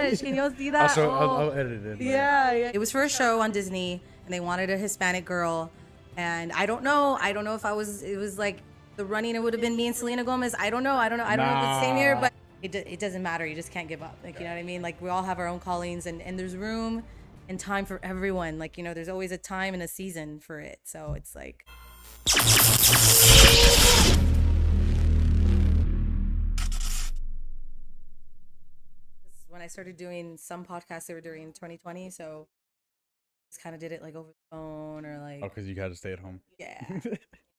gosh, can y'all see that? I'll edit it in. Yeah. It was for a show on Disney, and they wanted a Hispanic girl. And I don't know if it was like the running, it would have been me and Selena Gomez. I don't know if it's the same year, but it doesn't matter. You just can't give up. Like, you know what I mean? Like, we all have our own callings, and there's room and time for everyone. Like, you know, there's always a time and a season for it. So it's like. When I started doing some podcasts, they were during 2020, so just kind of did it like over the phone or like. Oh, because you had to stay at home. Yeah.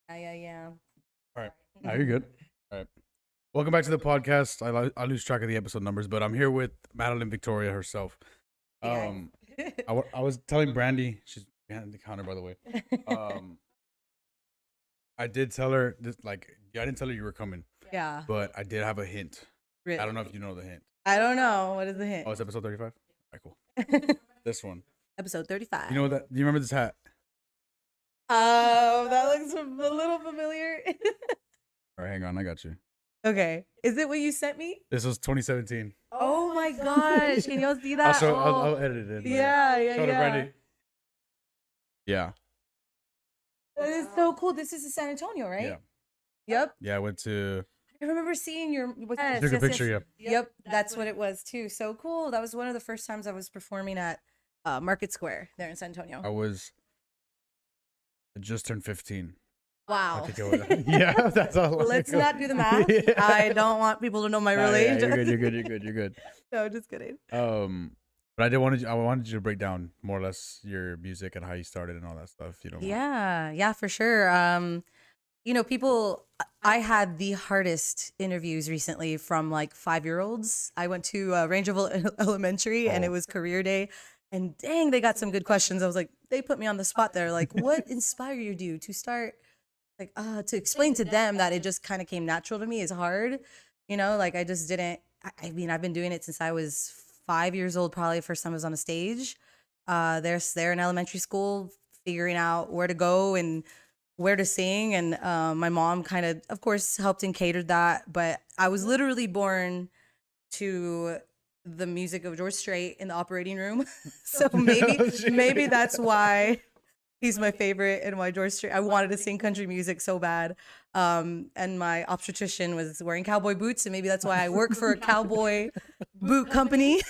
Yeah. All right. Now you're good. All right. Welcome back to the podcast. I lose track of the episode numbers, but I'm here with Madelyn Victoria herself. Yeah. I was telling Brandy, she's behind the counter, by the way. I did tell her this, like, I didn't tell her you were coming. Yeah. But I did have a hint. Really? I don't know if you know the hint. I don't know. What is the hint? Oh, it's episode 35? All right, cool. This one. Episode 35. You know what that? Do you remember this hat? Oh, that looks a little familiar. All right, hang on. I got you. Okay. Is it what you sent me? This was 2017. Oh my gosh. Can y'all see that? I'll edit it in. Yeah. Show it to Brandy. Yeah. That is so cool. This is in San Antonio, right? Yeah. Yep. Yeah, I went to. I remember seeing your Took a picture, yeah. Yep, that's what it was too. So cool. That was one of the first times I was performing at Market Square there in San Antonio. I just turned 15. Wow. I think it was, yeah, that's all. Let's not do the math. Yeah. I don't want people to know my age. Yeah, you're good. No, just kidding. But I wanted you to break down more or less your music and how you started and all that stuff. You know. Yeah, for sure. You know, I had the hardest interviews recently from like 5-year-olds. I went to Rangeville Elementary and it was career day. And dang, they got some good questions. I was like, they put me on the spot there. Like, what inspired you to start, like, to explain to them that it just kind of came natural to me is hard. You know, like I just didn't, I mean, I've been doing it since I was 5 years old, probably first time I was on a stage. They're in elementary school, figuring out where to go and where to sing. And my mom kind of course, helped and catered that. But I was literally born to the music of George Strait in the operating room. So maybe that's why he's my favorite and why George Strait. I wanted to sing country music so bad. And my obstetrician was wearing cowboy boots. And maybe that's why I work for a cowboy boot company.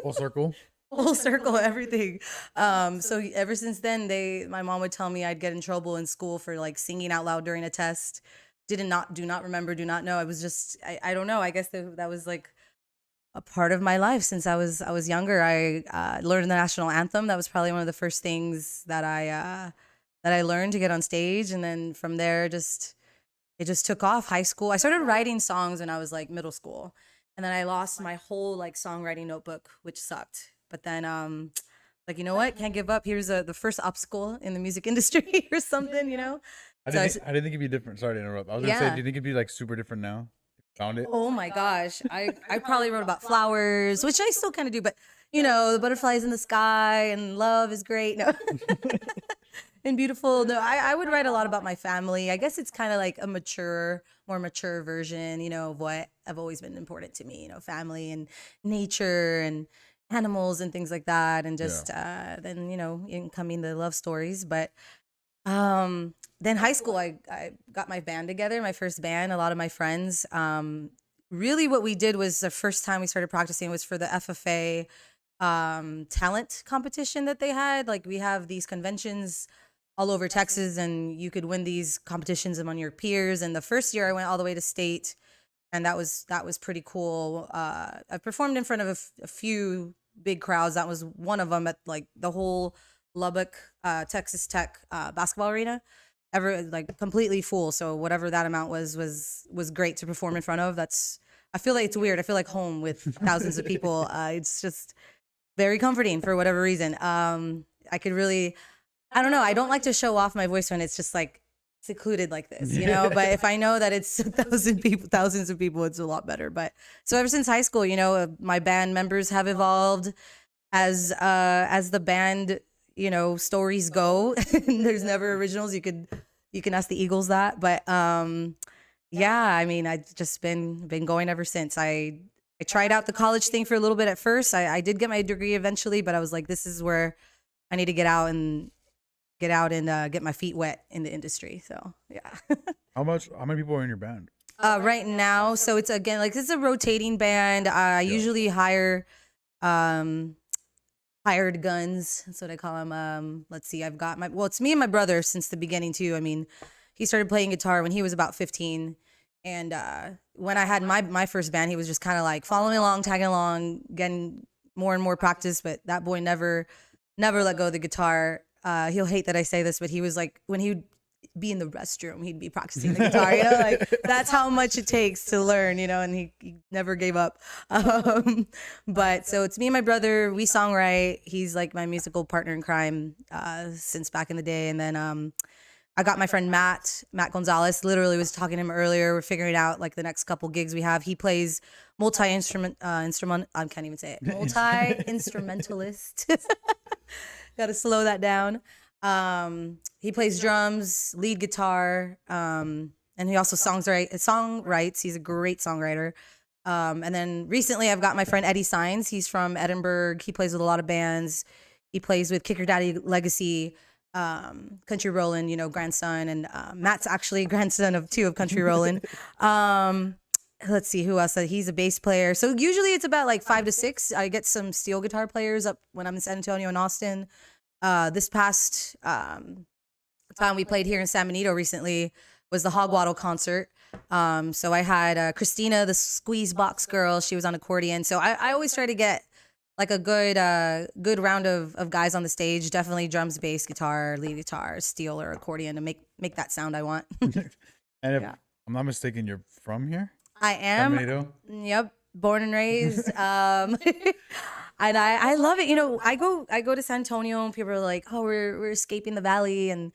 Full circle. Full circle, everything. So ever since then, my mom would tell me I'd get in trouble in school for like singing out loud during a test. Do not remember, do not know. I was just, I don't know. I guess that was like a part of my life since I was younger. I learned the national anthem. That was probably one of the first things that I learned to get on stage. And then from there, it just took off. High school, I started writing songs when I was like middle school. And then I lost my whole like songwriting notebook, which sucked. But then, like, you know what? Can't give up. Here's the first obstacle in the music industry or something, you know? I didn't think it'd be different. Sorry to interrupt. I was going to say, do you think it'd be like super different now? Found it? Oh my gosh. I probably wrote about flowers, which I still kind of do, but you know, the butterflies in the sky and love is great. No. And beautiful. No, I would write a lot about my family. I guess it's kind of like a more mature version, you know, of what have always been important to me, you know, family and nature and animals and things like that. And just, then, you know, incoming the love stories. But, then high school, I got my band together, my first band, a lot of my friends. Really what we did was the first time we started practicing was for the FFA talent competition that they had. Like we have these conventions all over Texas and you could win these competitions among your peers. And the first year I went all the way to state and that was pretty cool. I performed in front of a few big crowds. That was one of them at like the whole Lubbock, Texas Tech basketball arena. Like completely full. So whatever that amount was great to perform in front of. I feel like it's weird. I feel like home with thousands of people. It's just very comforting for whatever reason. I could really, I don't know. I don't like to show off my voice when it's just like secluded like this, you know, but if I know that it's thousands of people, it's a lot better. But so ever since high school, you know, my band members have evolved as the band, you know, stories go. There's never originals. You can ask the Eagles that, but yeah, I mean, I've just been going ever since. I I tried out the college thing for a little bit at first. I did get my degree eventually, but I was like, this is where I need to get out and get my feet wet in the industry. So yeah. How many people are in your band? Right now, so it's again like it's a rotating band. I usually hire hired guns. That's what I call them. Let's see, it's me and my brother since the beginning too. I mean, he started playing guitar when he was about 15. And when I had my first band, he was just kind of like following along, tagging along, getting more and more practice. But that boy never let go of the guitar. He'll hate that I say this, but he was like, when he would be in the restroom, he'd be practicing the guitar, like that's how much it takes to learn, and he never gave up. But so it's me and my brother, we songwrite. He's like my musical partner in crime since back in the day. And then I got my friend Matt Gonzalez. Literally was talking to him earlier. We're figuring out like the next couple gigs we have. He plays multi-instrument. I can't even say it. Multi-instrumentalist. Got to slow that down. He plays drums, lead guitar, and he also songwrites. He's a great songwriter. And then recently I've got my friend Eddie Sines. He's from Edinburgh. He plays with a lot of bands. He plays with Kick Your Daddy Legacy, Country Rollin', grandson. And Matt's actually grandson of Country Rollin'. Let's see who else. He's a bass player. So usually it's about like 5 to 6. I get some steel guitar players up when I'm in San Antonio and Austin. This past time we played here in San Benito recently was the Hog Waddle concert. So I had Christina, the squeeze box girl. She was on accordion. So I always try to get like a good round of guys on the stage. Definitely drums, bass, guitar, lead guitar, steel or accordion to make that sound I want. And if I'm not mistaken, you're from here? I am. San Benito? Yep. Born and raised. And I love it. I go to San Antonio and people are like, oh, we're escaping the valley. And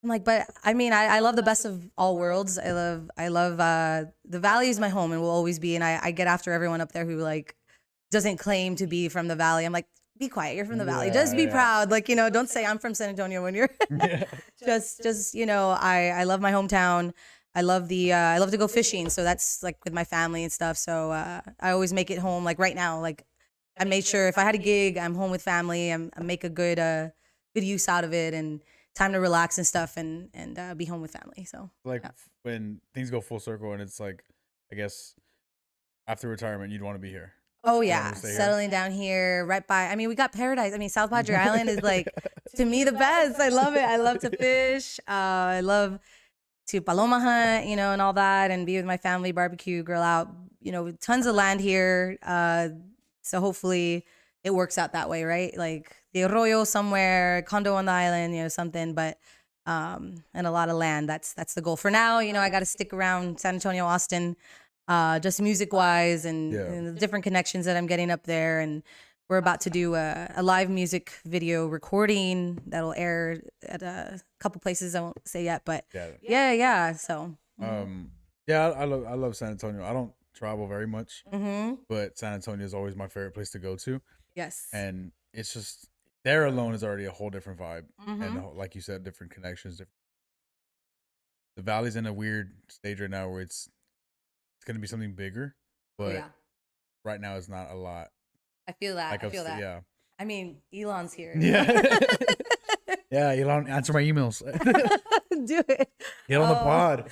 I'm like, but I mean, I love the best of all worlds. I love the valley is my home and will always be. And I get after everyone up there who like doesn't claim to be from the valley. I'm like, be quiet. You're from the valley. Just be proud. Like, don't say I'm from San Antonio when you're just I love my hometown. I love to go fishing. So that's like with my family and stuff. So I always make it home. Like right now, like I made sure if I had a gig, I'm home with family. I make a good use out of it and time to relax and stuff and be home with family. So like when things go full circle and it's like, I guess after retirement, you'd want to be here. Oh yeah, settling down here, right by. I mean, we got paradise. I mean, South Padre Island is like to me the best. I love it. I love to fish. I love to paloma hunt, and all that, and be with my family, barbecue, grill out. Tons of land here. So hopefully it works out that way, right? Like the arroyo somewhere, condo on the island, something. But and a lot of land. That's the goal for now. I got to stick around San Antonio, Austin. Just music wise and the different connections that I'm getting up there. And we're about to do a live music video recording that'll air at a couple places. I won't say yet, but yeah. So, I love San Antonio. I don't travel very much, but San Antonio is always my favorite place to go to. Yes. And it's just, there alone is already a whole different vibe. And like you said, different connections. The valley's in a weird stage right now where it's going to be something bigger, but right now it's not a lot. I feel that. Like I feel that. Yeah. I mean, Elon's here. Yeah. Yeah, Elon, answer my emails. Do it. Get on the pod.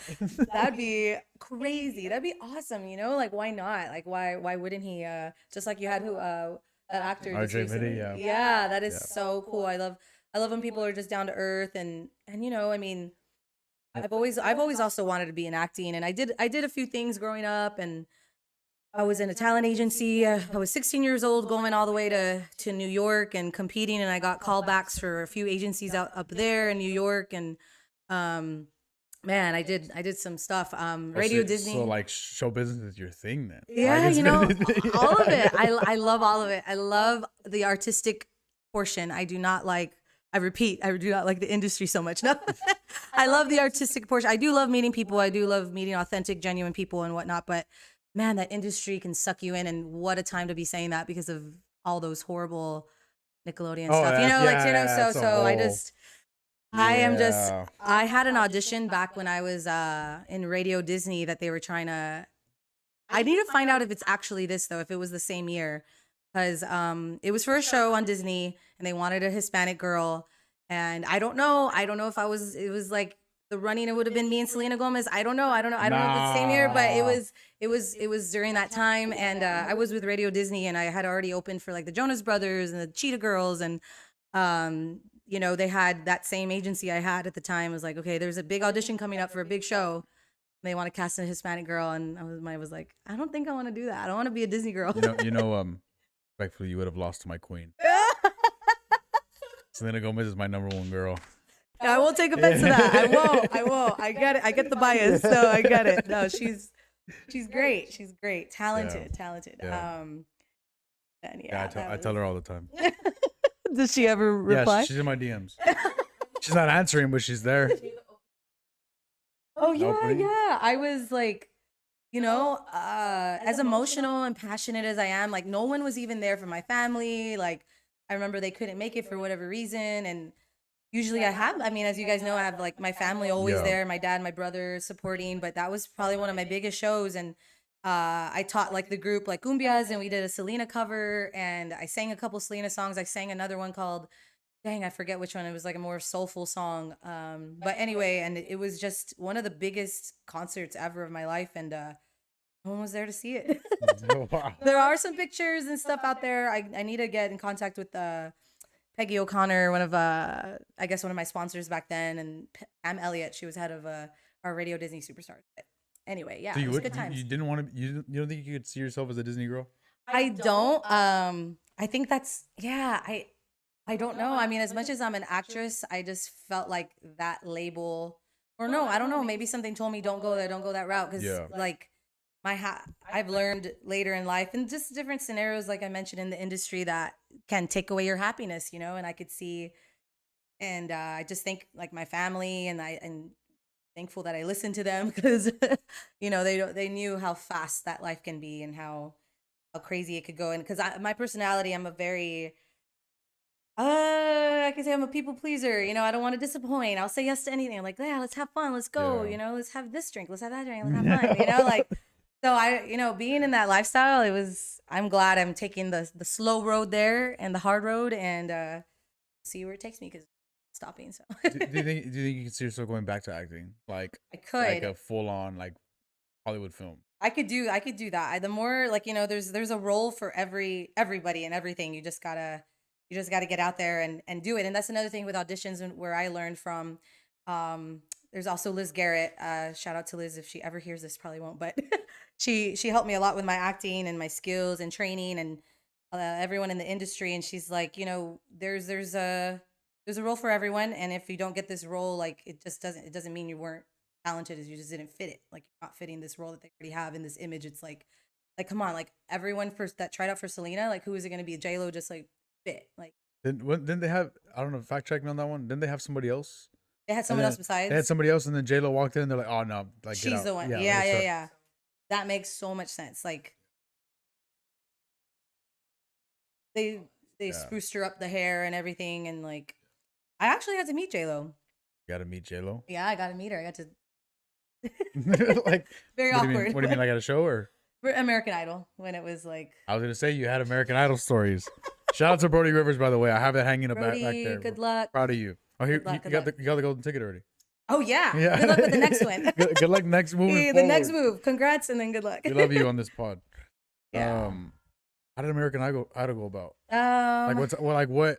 That'd be crazy. That'd be awesome. Like why not? Like why wouldn't he? Just like you had that actor. RJ Mitty, Yeah, that is so cool. I love when people are just down to earth and I mean, I've always also wanted to be in acting, and I did a few things growing up, and I was in a talent agency. I was 16 years old, going all the way to New York and competing, and I got callbacks for a few agencies up there in New York, and man, I did some stuff. Radio Disney. So like show business is your thing then? Yeah, all of it. I love all of it. I love the artistic portion. I do not like the industry so much. No, I love the artistic portion. I do love meeting people. I do love meeting authentic, genuine people and whatnot. But man, that industry can suck you in. And what a time to be saying that because of all those horrible Nickelodeon stuff. I had an audition back when I was in Radio Disney that they were trying to I need to find out if it's actually this though, if it was the same year, because it was for a show on Disney, and they wanted a Hispanic girl, and I don't know. I don't know if I was. It was like the running. It would have been me and Selena Gomez. I don't know. I don't know. I don't know if it's the same year, but it Nah. was. It was during that time, and I was with Radio Disney, and I had already opened for like the Jonas Brothers and the Cheetah Girls, and you know, they had that same agency I had at the time was like, okay, there's a big audition coming up for a big show. They want to cast a Hispanic girl, and I was like, I don't think I want to do that. I don't want to be a Disney girl. Respectfully, you would have lost to my queen. Selena Gomez is my #1 girl. I won't take offense to that. I won't. I get it. I get the bias, so I get it. No, she's great. She's great. Talented. Yeah. And I tell her all the time. Does she ever reply? Yeah, she's in my DMs. She's not answering, but she's there. Oh yeah, Nobody? yeah. I was like, you know, as emotional and passionate as I am, like no one was even there for my family. Like I remember they couldn't make it for whatever reason, and usually I mean, as you guys know, I have like my family always Yeah. there, my dad, my brother supporting, but that was probably one of my biggest shows. And I taught like the group like cumbias, and we did a Selena cover, and I sang a couple Selena songs. I sang another one called, dang, I forget which one. It was like a more soulful song. But anyway, and it was just one of the biggest concerts ever of my life, and no one was there to see it. Oh, wow. There are some pictures and stuff out there. I need to get in contact with Peggy O'Connor, one of I guess one of my sponsors back then, and Pam Elliott. She was head of our Radio Disney Superstars. But anyway, yeah, So it you was would good times. you didn't want to you don't think you could see yourself as a Disney girl? I don't. I think that's yeah. I don't know. I mean, as much as I'm an actress, I just felt like that label, or no, I don't know. Maybe something told me don't go there, don't go that route, because Yeah. like I've learned later in life, and just different scenarios, like I mentioned in the industry, that can take away your happiness, you know. And I could see, and I just think like my family, and thankful that I listened to them because you know they knew how fast that life can be and how crazy it could go. And because my personality, I'm a very I can say I'm a people pleaser. You know, I don't want to disappoint. I'll say yes to anything. I'm like, yeah, let's have fun. Let's go. Yeah. You know, let's have this drink. Let's have that drink. Let's have fun. You know, like, so you know, being in that lifestyle, I'm glad I'm taking the slow road there and the hard road, and see where it takes me, because stopping. So do you think you can see yourself going back to acting, like I could. like a full on like Hollywood film? I could do that. The more, like, you know, there's a role for everybody and everything. You just gotta get out there and do it. And that's another thing with auditions, where I learned from. There's also Liz Garrett. Shout out to Liz, if she ever hears this, probably won't, but she helped me a lot with my acting and my skills and training, and everyone in the industry. And she's like, you know, there's a role for everyone, and if you don't get this role, like it doesn't mean you weren't talented, as you just didn't fit it. Like you're not fitting this role that they already have in this image. It's like come on, like everyone first that tried out for Selena, like who is it going to be? J-Lo just like fit. Like Didn't they have, I don't know, fact check me on that one. Didn't they have somebody else? they had someone else besides. They had somebody else, and then J-Lo walked in and they're like, oh no, like get She's out. the one. like, Yeah, so- yeah. That makes so much sense. Like they Yeah. spruced her up the hair and everything, and like I actually had to meet J-Lo. You gotta meet J-Lo. Yeah, I got to meet her. I got to Like very what do you mean? awkward. What do you mean, like at a show or? For American Idol, when it was like I was gonna say you had American Idol stories. Shout out to Brody Rivers, by the way. I have it hanging up back Brody, there. good luck. Proud of you. Oh, here Good luck, you good got the golden ticket already. Oh yeah. Yeah. Good luck with the next one. good luck next moving Yeah, the next forward. move. Congrats, and then good luck. We love you on this pod. Yeah. How did American Idol go about? What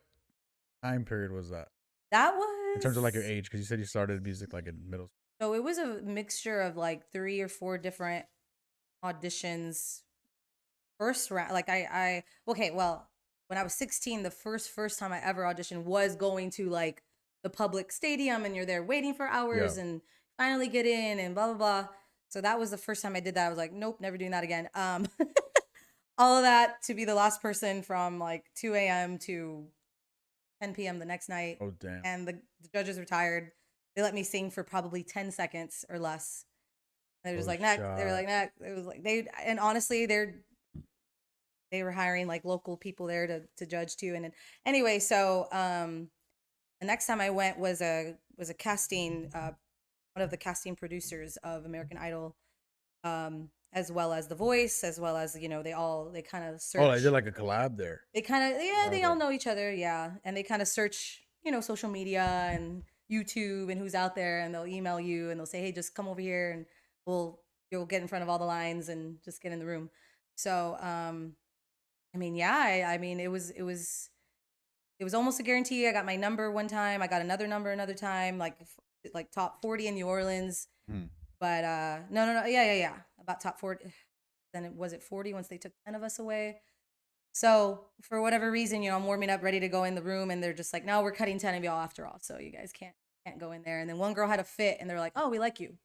time period was that that was in terms of like your age? Because you said you started music like in middle school. So it was a mixture of like 3 or 4 different auditions. First round, like well, when I was 16, the first time I ever auditioned was going to like the public stadium, and you're there waiting for hours and finally get in and blah blah blah. So that was the first time I did that. I was like, nope, never doing that again. All of that to be the last person from like 2 a.m. to 10 p.m. the next night. Oh damn. And the judges were tired. They let me sing for probably 10 seconds or less. They were just like, next. They were like, next. It was like and honestly, they were hiring like local people there to judge too. And anyway, so the next time I went was a casting, one of the casting producers of American Idol as well as The Voice, as well as, you know, they kind of search. Oh, I did like a collab there. They kind of, yeah, they all Okay. know each other, yeah, and they kind of search, you know, social media and YouTube and who's out there, and they'll email you and they'll say, hey, just come over here and you'll get in front of all the lines and just get in the room. So, I mean, yeah, I mean, it was almost a guarantee. I got my number one time. I got another number another time, like top 40 in New Orleans. Hmm. But no, yeah, about top 40. Then was it 40 once they took 10 of us away. So for whatever reason, you know, I'm warming up, ready to go in the room, and they're just like, "No, we're cutting 10 of y'all after all, so you guys can't go in there." And then one girl had a fit, and they're like, "Oh, we like you,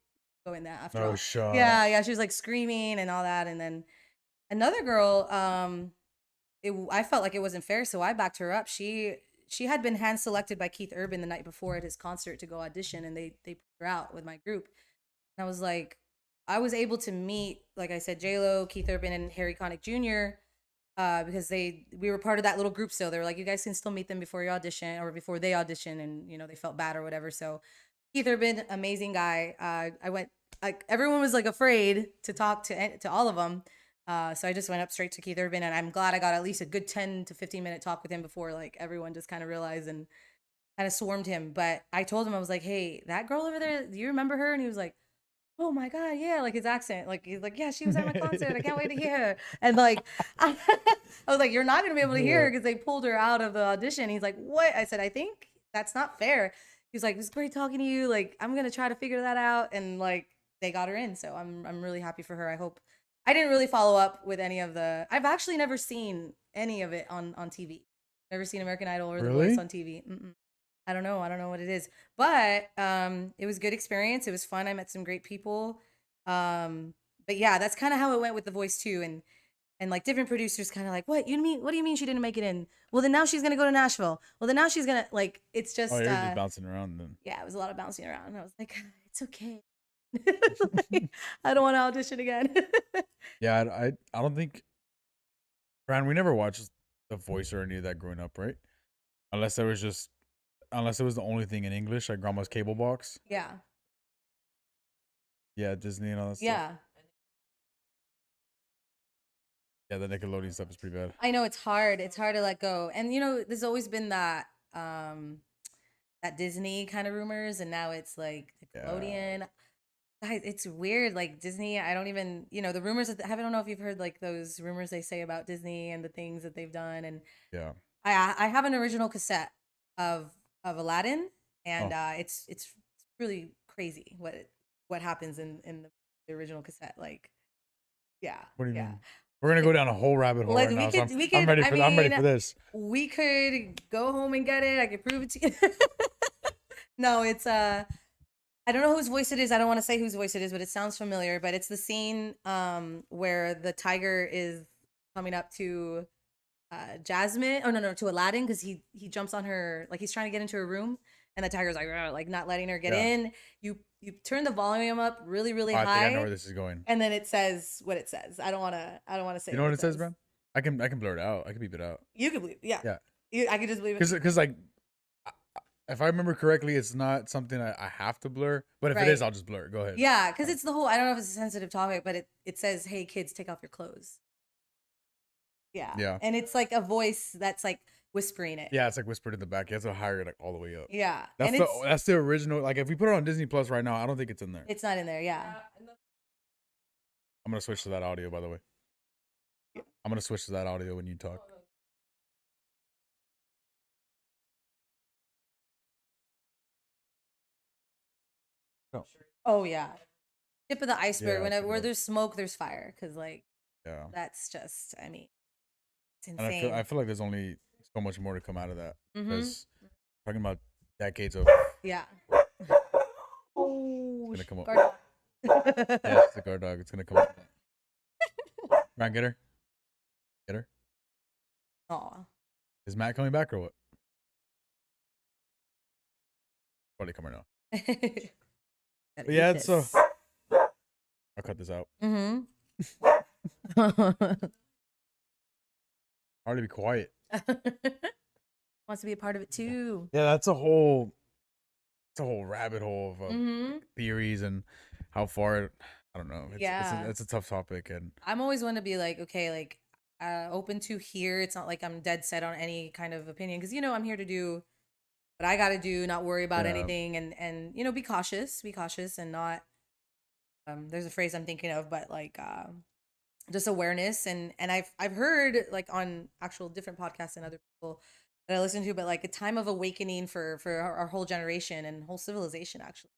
go in there after Oh, all." shut Yeah, she was like screaming and all that, and then another girl, I felt like it wasn't fair, so I backed her up. She had been hand selected by Keith Urban the night before at his concert to go audition, and they put her out with my group. And I was like, I was able to meet, like I said, J Lo, Keith Urban, and Harry Connick Jr. Because we were part of that little group still. They were like, you guys can still meet them before you audition or before they audition, and you know they felt bad or whatever. So Keith Urban, amazing guy. I went, like, everyone was like afraid to talk to all of them. So I just went up straight to Keith Urban, and I'm glad I got at least a good 10 to 15-minute talk with him before like everyone just kind of realized and kind of swarmed him. But I told him, I was like, hey, that girl over there, do you remember her? And he was like, oh my God, yeah, like his accent. Like he's like, yeah, she was at my concert. I can't wait to hear her. And like I was like, you're not gonna be able to hear her because they pulled her out of the audition. He's like, what? I said, I think that's not fair. He's like, it was great talking to you. Like, I'm gonna try to figure that out. And like they got her in. So I'm really happy for her. I hope. I didn't really follow up with any of I've actually never seen any of it on TV. Never seen American Idol or The Really? Voice on TV. Mm-mm. I don't know what it is, but it was a good experience. It was fun. I met some great people. But yeah, that's kind of how it went with The Voice too. And like different producers kind of like, what do you mean she didn't make it in? Well, then now she's gonna go to Nashville. Well, then now she's gonna, like, it's just Oh, you're just bouncing around then. yeah, it was a lot of bouncing around. And I was like, it's okay. Like, I don't want to audition again. Yeah, I don't think, Brand, we never watched The Voice or any of that growing up, right? Unless it was the only thing in English, like grandma's cable box. Yeah. Yeah, Disney and all that stuff. Yeah. Yeah, the Nickelodeon stuff is pretty bad. I know it's hard. It's hard to let go. And you know, there's always been that that Disney kind of rumors, and now it's like Nickelodeon. Guys, it's weird. Like Disney, I don't even, you know, the rumors that I don't know if you've heard like those rumors they say about Disney and the things that they've done. And Yeah. I have an original cassette of Aladdin, and it's really crazy what happens in the original cassette. Like, yeah. What do you yeah. mean? We're gonna go down a whole rabbit hole Like, right now. I'm ready for this. We could go home and get it. I could prove it to you. No, it's I don't know whose voice it is. I don't want to say whose voice it is, but it sounds familiar. But it's the scene where the tiger is coming up to Jasmine. Oh no, to Aladdin, because he jumps on her, like he's trying to get into her room, and the tiger's like not letting her get in. You turn the volume up really high. I think I know where this is going. And then it says what it says. I don't want to say. You know what it says, man? I can blur it out. I can beep it out. You can believe, yeah. I can just believe it. Because like, if I remember correctly, it's not something I have to blur. But if it is, I'll just blur it. Go ahead. Yeah, because it's the whole. I don't know if it's a sensitive topic, but it says, "Hey kids, take off your clothes." Yeah. Yeah. And it's like a voice that's like whispering it. Yeah, it's like whispered in the back. You have to hire it like all the way up. Yeah. That's the original. Like if we put it on Disney Plus right now, I don't think it's in there. It's not in there. Yeah. I'm gonna switch to that audio, by the way. I'm gonna switch to that audio when you talk. No. Oh yeah. Tip of the iceberg. Yeah, Where there's smoke, there's fire. Because like, yeah, that's just. I mean, it's and insane. I feel like there's only so much more to come out of that because talking about decades of yeah. Oh, it's gonna come up. guard dog. Yeah, it's the guard dog. It's gonna come up. Ryan, get her. Get her. Aw. Is Matt coming back or what? Probably coming now. But yeah, it's so. I'll cut this out. Hard to be quiet. Wants to be a part of it too. Yeah, that's a whole rabbit hole of theories and how far. I don't know. Yeah. It's a tough topic, and I'm always one to be like, okay, like open to hear. It's not like I'm dead set on any kind of opinion because I'm here to do what I got to do, not worry about yeah, anything, and be cautious, and not. There's a phrase I'm thinking of, but like just awareness, and I've heard like on actual different podcasts and other people that I listen to, but like a time of awakening for our whole generation and whole civilization, actually,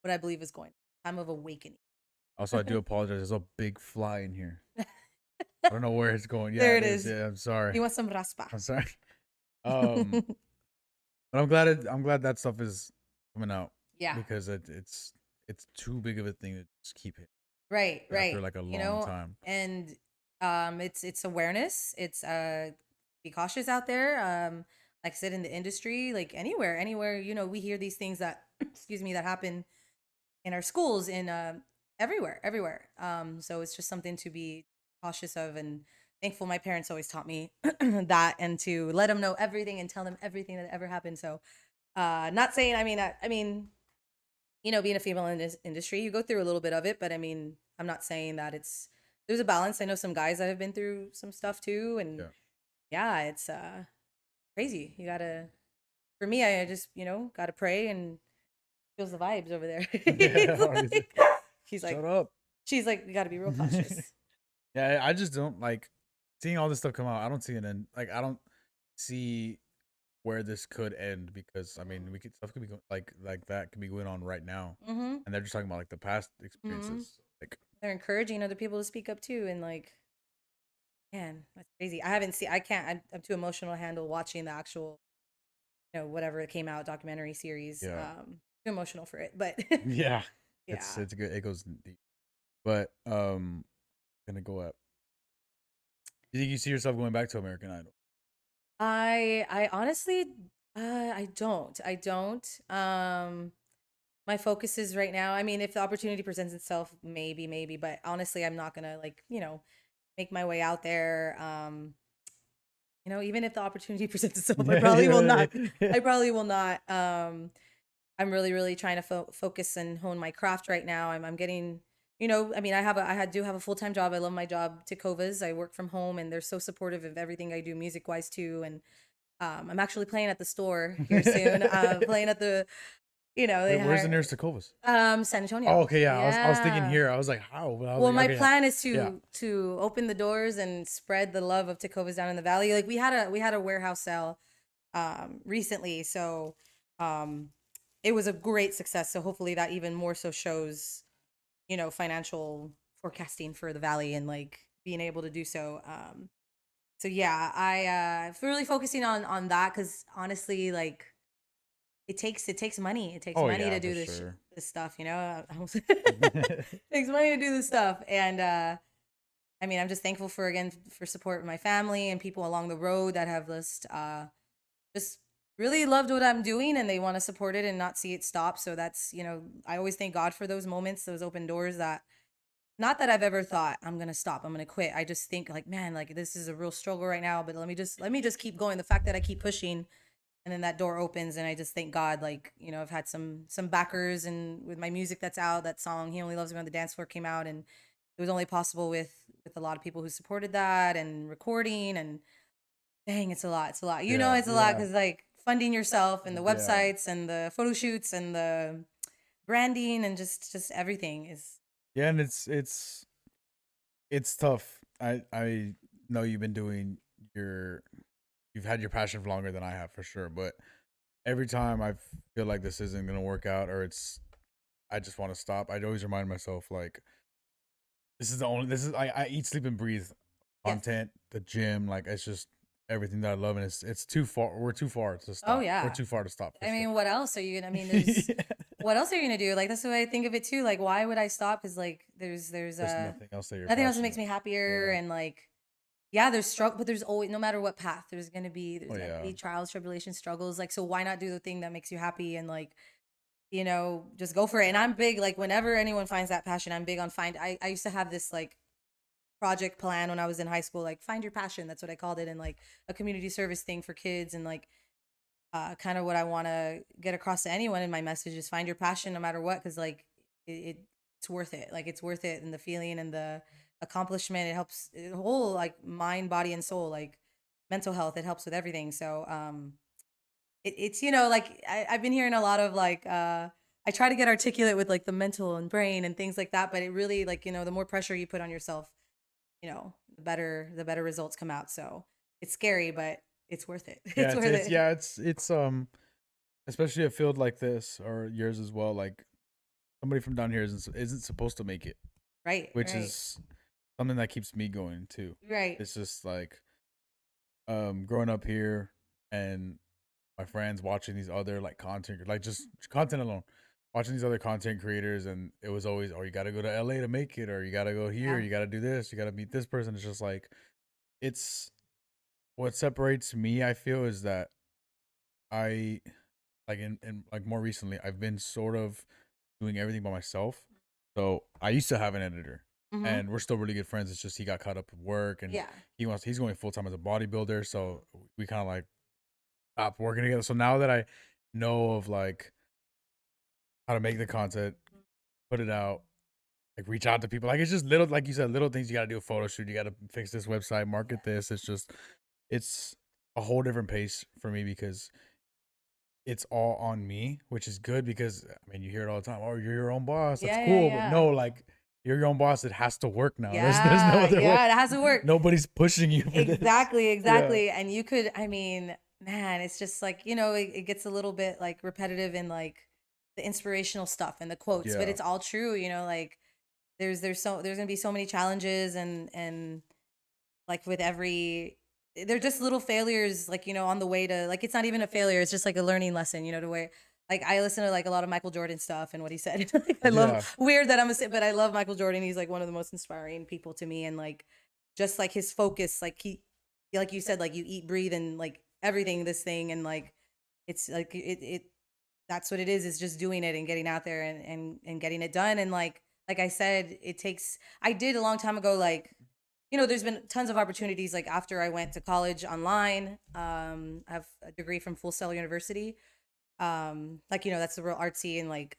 what I believe is going time of awakening. also I do apologize. There's a big fly in here. I don't know where it's going. Yeah, There it it is. is. Yeah, I'm sorry. You want some raspa? I'm sorry. But I'm glad that stuff is coming out Yeah. because it's too big of a thing to just keep it Right, after right. like a long time. And it's awareness. It's be cautious out there. Like I said, in the industry, like anywhere, we hear these things that excuse me, that happen in our schools, in everywhere. So it's just something to be cautious of, and thankful my parents always taught me that, and to let them know everything and tell them everything that ever happened. So not saying, I mean, being a female in this industry, you go through a little bit of it, but I mean, I'm not saying that there's a balance. I know some guys that have been through some stuff too, and Yeah. yeah, it's crazy. You gotta, for me, I just gotta pray and feels the vibes over there. Yeah, He's shut like, up. she's like, we gotta be real cautious. Yeah, I just don't like seeing all this stuff come out. I don't see an end. Like I don't see where this could end because I mean, we could stuff could be like that could be going on right now, Mm-hmm. and they're just talking about like the past Mm-hmm. experiences. Like They're encouraging other people to speak up too, and like, man, that's crazy. I haven't seen. I can't. I'm too emotional to handle watching the actual, whatever came out documentary series. yeah, Too emotional for it, but yeah, yeah. it's good. It goes deep, but gonna go up. Do you think you see yourself going back to American Idol? I honestly, I don't. My focus is right now. I mean, if the opportunity presents itself, maybe. But honestly, I'm not gonna like make my way out there. Even if the opportunity presents itself, I probably will not. I probably will not. I'm really trying to focus and hone my craft right now. I'm getting, I mean, I do have a full-time job. I love my job, Takovas. I work from home, and they're so supportive of everything I do music wise too. And I'm actually playing at the store here soon. Playing at the, they Where's the hire nearest Tacovas? San Oh, Antonio. okay, yeah. I was thinking Yeah. here. I was like, how? But I was Well, like, my okay, plan is yeah. to open the doors and spread the love of Tecovas down in the valley. Like we had a warehouse sale recently, so um it was a great success. So hopefully that even more so shows, financial forecasting for the valley and like being able to do so. So yeah, I really focusing on that because honestly, like it takes money. It takes Oh money yeah, to for do sure. this stuff, it takes money to do this stuff. And I mean, I'm just thankful for support of my family and people along the road that have just really loved what I'm doing, and they want to support it and not see it stop. So that's, I always thank God for those moments, those open doors that not that I've ever thought I'm going to stop, I'm going to quit. I just think like, man, like this is a real struggle right now, but let me just keep going. The fact that I keep pushing and then that door opens, and I just thank God, like, I've had some backers, and with my music that's out, that song He Only Loves Me on the Dance Floor came out, and it was only possible with a lot of people who supported that and recording, and dang, it's a lot, Yeah, it's a lot, yeah, because like funding yourself and the yeah. websites and the photo shoots and the branding and just everything is. Yeah, and it's tough. I know you've been doing your you've had your passion for longer than I have for sure, but every time I feel like this isn't gonna work out or I just want to stop, I'd always remind myself like this is I eat, sleep, and breathe Yes. content, the gym, like it's just everything that I love, and it's too far. We're too far to Oh stop. We're yeah. too far to stop for I sure. mean, what else are you gonna? I mean, there's what else are you gonna do? Like that's the way I think of it too. Like, why would I stop? Because like there's There's nothing else that you're nothing else that passionate. makes me happier, Yeah. and like yeah, there's struggle, but there's always, no matter what path, there's Oh gonna yeah. be trials, tribulations, struggles. Like, so why not do the thing that makes you happy, and like just go for it. And I'm big, like whenever anyone finds that passion, I'm big on find. I used to have this like project plan when I was in high school, like find your passion. That's what I called it, and like a community service thing for kids, and like kind of what I want to get across to anyone in my message is find your passion no matter what, because like it it's worth it. Like, it's worth it, and the feeling and the accomplishment. It helps the whole like mind, body, and soul, like mental health. It helps with everything. So it's like I've been hearing a lot of like I try to get articulate with like the mental and brain and things like that, but it really like the more pressure you put on yourself, the better results come out. So it's scary, but it's worth it. Yeah, It's worth it. it's especially a field like this or yours as well. Like somebody from down here isn't supposed to make it, Right. which Right. is something that keeps me going too. Right. It's just like growing up here and my friends watching these other like content, like just content alone, watching these other content creators, and it was always, oh, you got to go to LA to make it, or you got to go here, Yeah. you got to do this, you got to meet this person. It's just like, it's what separates me, I feel, is that I like in like more recently I've been sort of doing everything by myself. So I used to have an editor, Mm-hmm. and we're still really good friends. It's just he got caught up with work, and Yeah. he's going full time as a bodybuilder. So we kind of like stopped working together. So now that I know of like how to make the content, put it out, like reach out to people, like it's just little, like you said, little things you got to do. A photo shoot, you got to fix this website, market this. It's a whole different pace for me because it's all on me, which is good because I mean you hear it all the time. Oh, you're your own boss. That's Yeah. cool, Yeah. but no, like you're your own boss. It has to work now. Yeah. There's no other way. Yeah. It has to work. Nobody's pushing you for this. Exactly. Yeah. Exactly. And you could, I mean, man, it's just like, it gets a little bit like repetitive in like the inspirational stuff and the quotes, but Yeah. it's all true, like there's gonna be so many challenges and like with they're just little failures, like, on the way to, like, it's not even a failure. It's just like a learning lesson, to where, like, I listen to like a lot of Michael Jordan stuff and what he said. Like, I love, weird that but I love Michael Jordan. He's like one of the most inspiring people to me. And like, just like his focus, like like you said, like you eat, breathe, and like everything, this thing. And like, it's like, that's what it is just doing it and getting out there and getting it done. And like I said, I did a long time ago, like, there's been tons of opportunities. Like after I went to college online, I have a degree from Full Sail University. Like, that's the real artsy and like,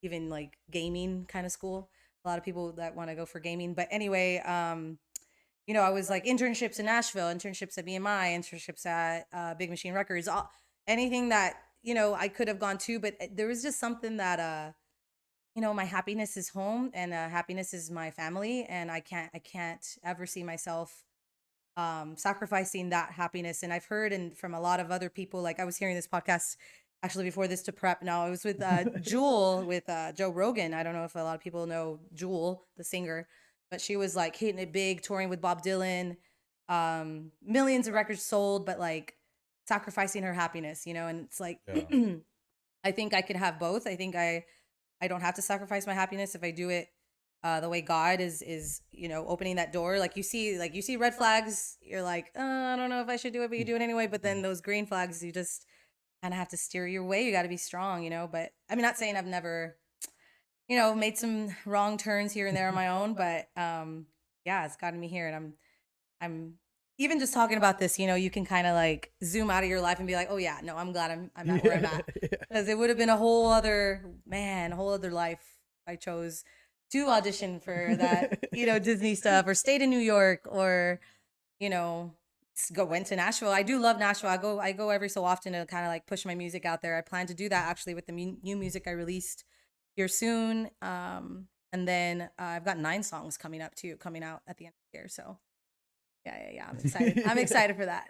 even like gaming kind of school. A lot of people that want to go for gaming. But anyway, I was like internships in Nashville, internships at BMI, internships at Big Machine Records, anything that, I could have gone to, but there was just something that, my happiness is home, and happiness is my family, and I can't ever see myself sacrificing that happiness. And I've heard from a lot of other people, like I was hearing this podcast actually before this to prep. Now it was with Jewel with Joe Rogan. I don't know if a lot of people know Jewel, the singer, but she was like hitting it big, touring with Bob Dylan, millions of records sold, but like sacrificing her happiness, and it's like, Yeah. I think I could have both. I think I don't have to sacrifice my happiness if I do it the way God is opening that door. Like you see red flags, you're like, I don't know if I should do it, but you do it anyway. But then those green flags, you just kind of have to steer your way. You got to be strong, But I mean, not saying I've never, made some wrong turns here and there on my own, but yeah, it's gotten me here, and I'm even just talking about this, you can kind of like zoom out of your life and be like, oh yeah, no, I'm glad I'm at where I'm at, because it would have been a whole other life if I chose to audition for that, Disney stuff, or stayed in New York, or, went to Nashville. I do love Nashville. I go every so often to kind of like push my music out there. I plan to do that actually with the new music I released here soon. And then I've got 9 songs coming out at the end of the year. So yeah. I'm excited. I'm excited for that.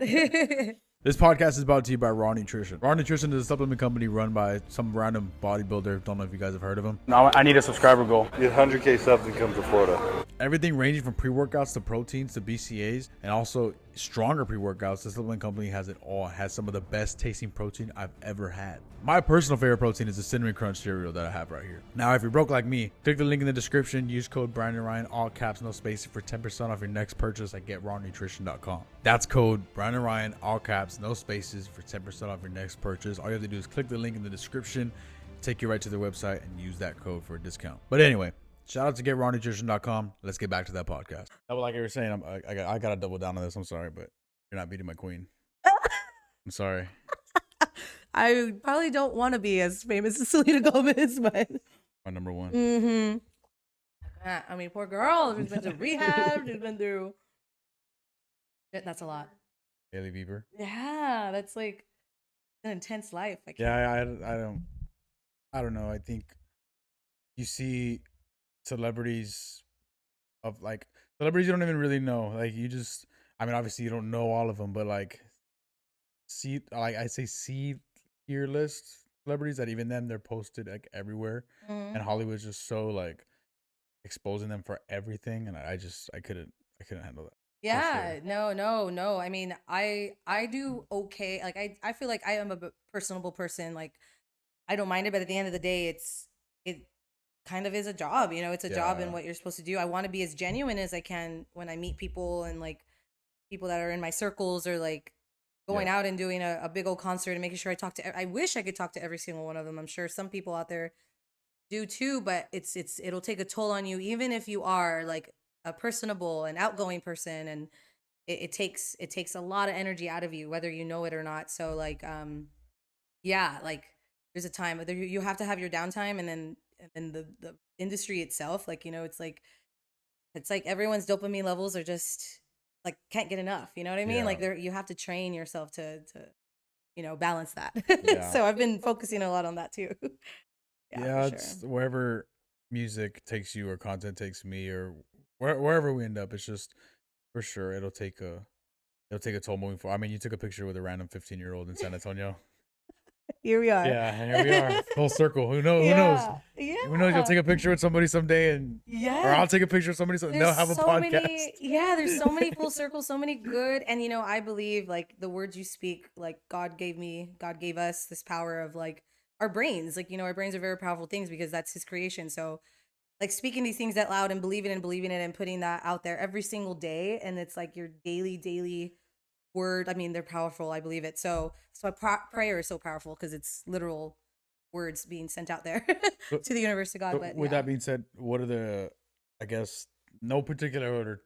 This podcast is brought to you by Raw Nutrition. Raw Nutrition is a supplement company run by some random bodybuilder. Don't know if you guys have heard of him. No, I need a subscriber goal. Get 100K subs and come to Florida. Everything ranging from pre-workouts to proteins to BCAAs, and also stronger pre-workouts. The supplement company has it all. It has some of the best tasting protein I've ever had. My personal favorite protein is the Cinnamon Crunch cereal that I have right here. Now, if you're broke like me, click the link in the description. Use code BrandonRyan, all caps, no spaces, for 10% off your next purchase at GetRawNutrition.com. That's code BrandonRyan, all caps, no spaces, for 10% off your next purchase. All you have to do is click the link in the description, take you right to their website, and use that code for a discount. But anyway, shout out to GetRawNutrition.com. Let's get back to that podcast. Like I was saying, I got to double down on this. I'm sorry, but you're not beating my queen. I'm sorry. I probably don't want to be as famous as Selena Gomez, but My number one. mm-hmm. I mean, poor girl. She's been to rehab. She's been through. That's a lot. Hailey Bieber. Yeah, that's like an intense life. I can't. Yeah, I don't know. I think you see celebrities of like celebrities you don't even really know. Like you just, I mean, obviously you don't know all of them, but like I say see tier list celebrities that even then they're posted like everywhere, and Hollywood's just so like exposing them for everything, and I couldn't handle that. Yeah, sure. no. I mean, I do okay. Like I feel like I am a personable person. Like I don't mind it, but at the end of the day, it kind of is a job. You know, it's a job and Yeah. what you're supposed to do. I want to be as genuine as I can when I meet people and like people that are in my circles or like going out and doing a big old concert and making sure I talk to. I wish I could talk to every single one of them. I'm sure some people out there do too, but it'll take a toll on you, even if you are like a personable and outgoing person, and it takes a lot of energy out of you, whether you know it or not. So like, yeah, like there's a time whether you have to have your downtime, and then the industry itself, like it's like everyone's dopamine levels are just like can't get enough. You know what I mean? Yeah. Like you have to train yourself to balance that. Yeah. So I've been focusing a lot on that too. Yeah, for it's sure. wherever music takes you or content takes me or wherever we end up, it's just for sure it'll take a toll moving forward. I mean, you took a picture with a random 15-year-old in San Antonio. Here we are. Yeah, and here we are, full circle. Who knows? Yeah. Who knows? You'll take a picture with somebody someday, and or I'll take a picture with somebody, and they'll have a podcast. There's so many full circles, so many good. And I believe like the words you speak, like God gave us this power of like our brains. Like, our brains are very powerful things because that's his creation. So like speaking these things out loud and believing it and putting that out there every single day. And it's like your daily word. I mean, they're powerful. I believe it. So prayer is so powerful because it's literal words being sent out there So- to the universe, to God. So But with yeah. that being said, what are the, I guess, no particular order,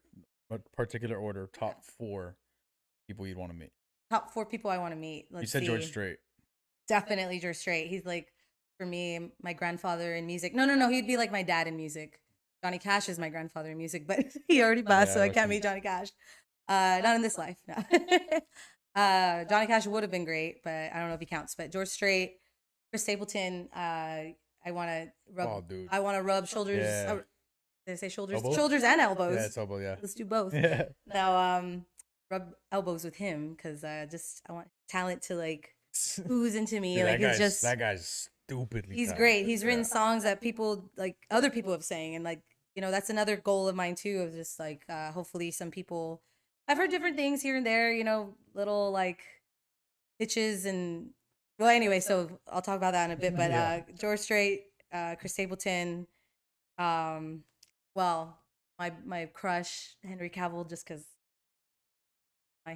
but particular order, top 4 people you'd want to meet? Top 4 people I want to meet. Let's You said see. George Strait. Definitely George Strait. He's like, for me, my grandfather in music. No. He'd be like my dad in music. Johnny Cash is my grandfather in music, but he already passed, so I can't meet Johnny Cash. Not in this life. No. Johnny Cash would have been great, but I don't know if he counts. But George Strait, Chris Stapleton. I want to rub. Oh, dude. I want to rub shoulders. Yeah. Did I say shoulders? Elbows? Shoulders and elbows. Yeah, it's elbow. Yeah. Let's do both. Yeah. Now, rub elbows with him because I want talent to like ooze into me. Dude, like that guy's stupidly. he's talented. great. He's written songs that people like other people have sang, and like that's another goal of mine too. Of just like hopefully some people. I've heard different things here and there. Little like pitches and well. Anyway, so I'll talk about that in a bit. But Yeah. George Strait, Chris Stapleton, well, my crush Henry Cavill, just because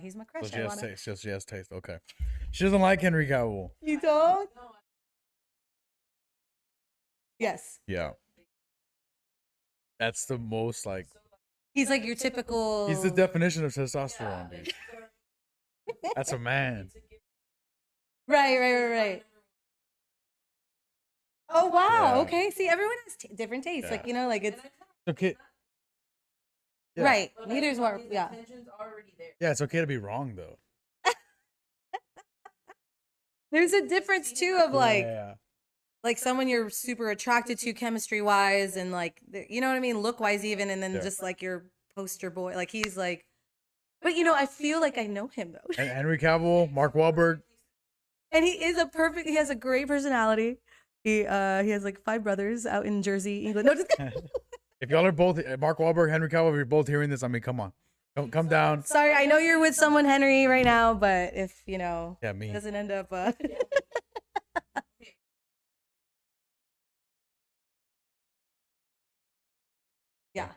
he's my crush. So she has taste. She has taste. Okay. She doesn't like Henry Cavill. You don't? Yes. Yeah. That's the most like. He's like your typical. He's the definition of testosterone, dude. That's a man. Right. Oh wow. Yeah. Okay. See, everyone has different tastes. Yeah. Like like it's Okay. Yeah. right. Neither is more. Yeah. Yeah, it's okay to be wrong though. There's a difference too of Yeah. like someone you're super attracted to chemistry wise and like you know what I mean, look wise even, and then Yeah. just like your poster boy. Like he's like, but I feel like I know him though. And Henry Cavill, Mark Wahlberg. And he has a great personality. He has like 5 brothers out in Jersey, England. No, just If y'all are both Mark Wahlberg, Henry Cavill, if you're both hearing this, I mean, come on, come down. sorry, I know you're with someone, Henry, right now, but if Yeah, me. it doesn't end up yeah.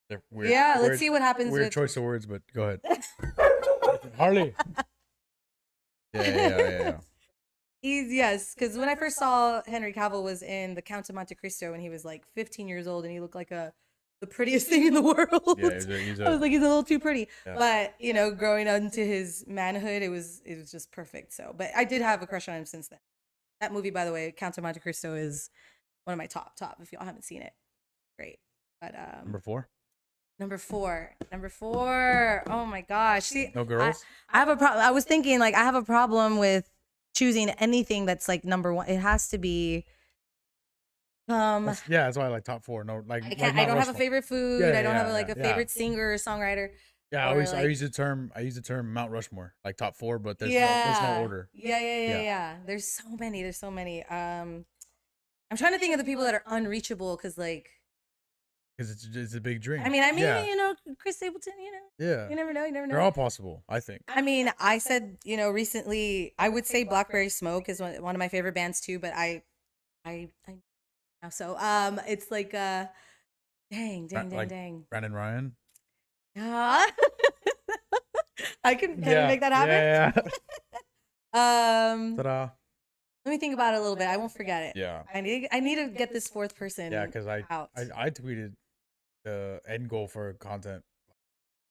They're weird, Yeah, let's weird- see what happens Weird with choice of words, but go ahead. Harley. Yeah. Yes, because when I first saw Henry Cavill was in The Count of Monte Cristo when he was like 15 years old and he looked like the prettiest thing in the world. Yeah, I was like, he's a little too pretty. Yeah. But growing into his manhood, it was just perfect. So, but I did have a crush on him since then. That movie, by the way, Count of Monte Cristo, is one of my top. If y'all haven't seen it, great. But Number 4. number four. Oh my gosh. See, No girls. I have a problem. I was thinking like I have a problem with choosing anything that's like number one. It has to be. That's why I like top 4. No, like I like can't. Mount I don't have a Rushmore. favorite food. Yeah, I don't have yeah, like a yeah. favorite singer or songwriter. Yeah, or, I like- use the term Mount Rushmore, like top 4, but there's no order. Yeah. There's so many. I'm trying to think of the people that are unreachable because like. Because it's a big dream. I mean, yeah. you know, Chris Stapleton, you know. Yeah. You never know. They're all possible, I think. I mean, I said, you know, recently, I would say Blackberry Smoke is one of my favorite bands too, but I so it's like dang. Brandon Ryan. Ah. Can I make that happen? Yeah. Ta-da. Let me think about it a little bit. I won't forget it. Yeah. I need to get this fourth person. Yeah, because I out. tweeted the end goal for content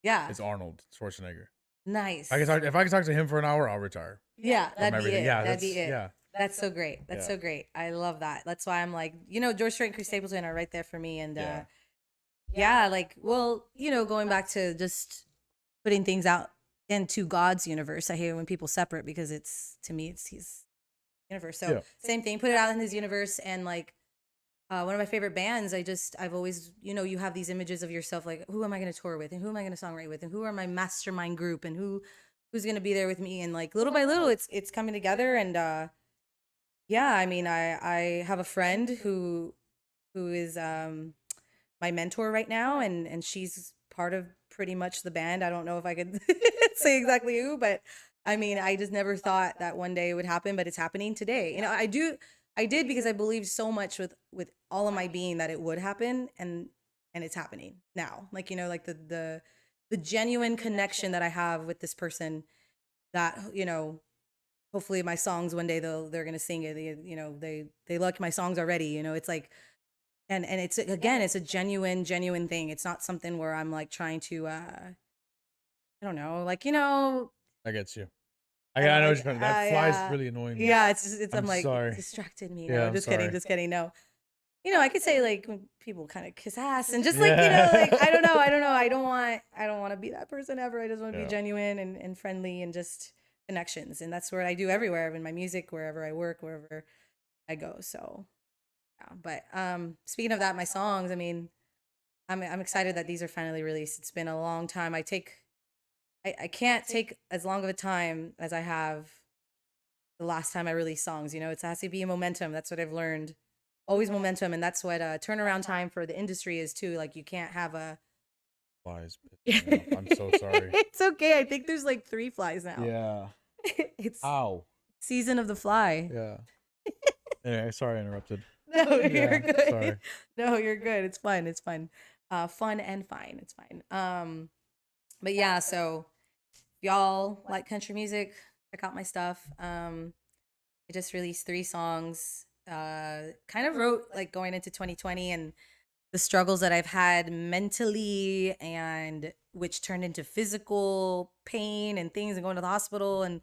Yeah. is Arnold Schwarzenegger. Nice. If I can talk to him for an hour, I'll retire. Yeah, From that'd be everything. it. Yeah, that'd be it. Yeah. That's so great. That's so great. I love that. That's why I'm like, you know, George Strait and Chris Stapleton are right there for me. And like, well, you know, going back to just putting things out into God's universe. I hate when people separate because to me, he's universe. So same thing, put it out in his universe. And like, one of my favorite bands, I've always, you know, you have these images of yourself, like, who am I going to tour with? And who am I going to songwrite with? And who are my mastermind group? And who's going to be there with me? And like, little by little, it's coming together. And, I mean, I have a friend who is, my mentor right now. And she's part of pretty much the band. I don't know if I could say exactly who, but I mean, I just never thought that one day it would happen, but it's happening today. You know, I did because I believed so much with all of my being that it would happen, and it's happening now. Like, you know, like the genuine connection that I have with this person that, you know, hopefully my songs one day they're going to sing it. You know, they like my songs already, you know, it's like, and it's, again, it's a genuine thing. It's not something where I'm like trying to, I don't know, like, you know, I get you. I know what you're trying to. That fly's really annoying me. Yeah, I'm like, sorry. it distracted me. Yeah, No, I'm just sorry. kidding. No, you know, I could say like when people kind of kiss ass and just like, you know, like I don't know. I don't want to be that person ever. I just want to be genuine and friendly and just connections. And that's what I do everywhere, in my music, wherever I work, wherever I go. So yeah. But speaking of that, my songs. I mean, I'm excited that these are finally released. It's been a long time. I can't take as long of a time as I have the last time I released songs. You know, it has to be a momentum. That's what I've learned. Always momentum. And that's what turnaround time for the industry is too. Like, you can't have a... Flies. I'm so sorry. It's okay. I think there's like 3 flies now. Yeah. It's season of the fly. Yeah. Anyway, sorry I interrupted. No, you're good. Sorry. No, you're good. It's fine. It's fine. Fun and fine. It's fine. But yeah, so if y'all like country music, check out my stuff. I just released 3 songs. Kind of wrote like going into 2020 and the struggles that I've had mentally, and which turned into physical pain and things, and going to the hospital. And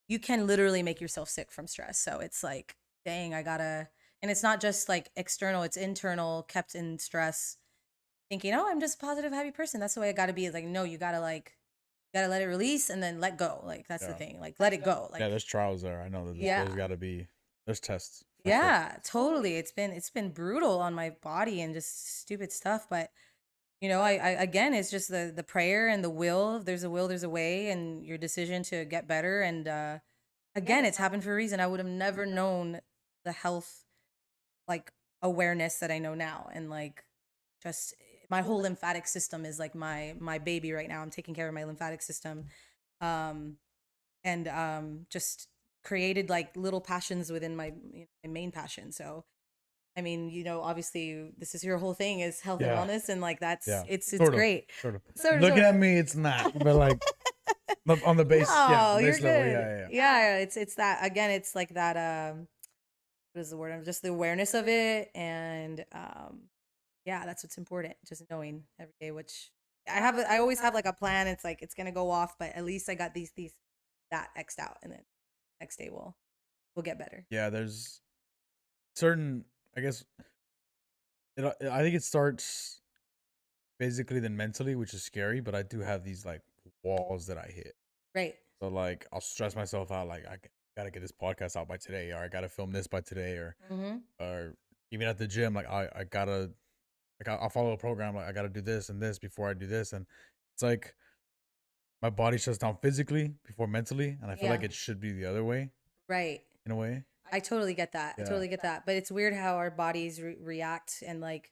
you can literally make yourself sick from stress. So it's like, dang, and it's not just like external, it's internal, kept in stress, thinking, oh, I'm just a positive, happy person. That's the way I gotta be. It's like, no, you gotta let it release and then let go. Like, that's the thing. Like, let it go. Like, there's trials there. I know that there's gotta be, there's tests. Yeah, totally. It's been brutal on my body and just stupid stuff. But you know, I again, it's just the prayer and the will. If there's a will, there's a way, and your decision to get better. And again, it's happened for a reason. I would have never known the health, like, awareness that I know now. And like, just my whole lymphatic system is like my baby right now. I'm taking care of my lymphatic system. And just created like little passions within my main passion. So I mean, you know, obviously this is your whole thing is health and wellness, and like that's it's sort great. Sort of. Sort Looking at me, it's not, but like on the base, base level, yeah. It's that, again, it's like that. What is the word? Just the awareness of it, and that's what's important. Just knowing every day, which I always have like a plan. It's like it's gonna go off, but at least I got that X'd out, and then next day we'll get better. Yeah, there's certain, I guess, I think it starts physically then mentally, which is scary. But I do have these like walls that I hit. Right. So like I'll stress myself out. Like gotta get this podcast out by today, or I gotta film this by today, or even at the gym, like I gotta like I'll follow a program. Like I gotta do this and this before I do this, and it's like my body shuts down physically before mentally, and I feel like Yeah. it should be the other way Right. in a way. I totally get that. I Yeah. totally get that. But it's weird how our bodies react, and like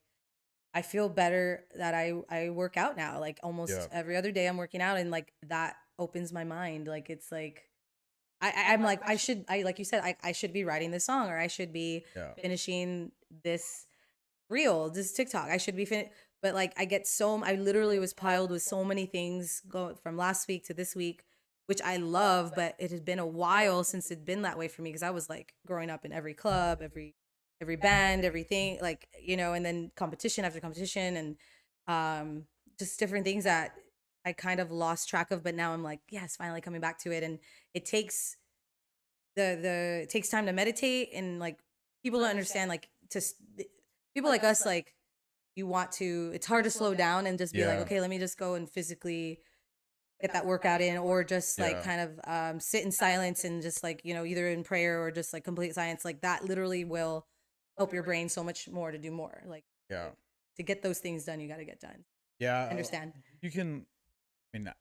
I feel better that I work out now. Like almost Yeah. every other day I'm working out, and like that opens my mind. Like it's like I'm like I like you said I should be writing this song, or I should be Yeah. finishing this reel, this TikTok. I should be but like I literally was piled with so many things go from last week to this week, which I love, but it has been a while since it'd been that way for me, because I was like growing up in every club, every band, everything, like, and then competition after competition, and just different things that I kind of lost track of, but now I'm like, yes, finally coming back to it. And it takes it takes time to meditate, and like people don't understand, like people like us, like it's hard to slow down and just be like, Yeah. okay, let me just go and physically get that workout in, or just like Yeah. kind of sit in silence and just like, either in prayer or just like complete silence. Like that literally will help your brain so much more to do more. Like Yeah. to get those things done, you got to get done. Yeah. I understand. You can, I mean,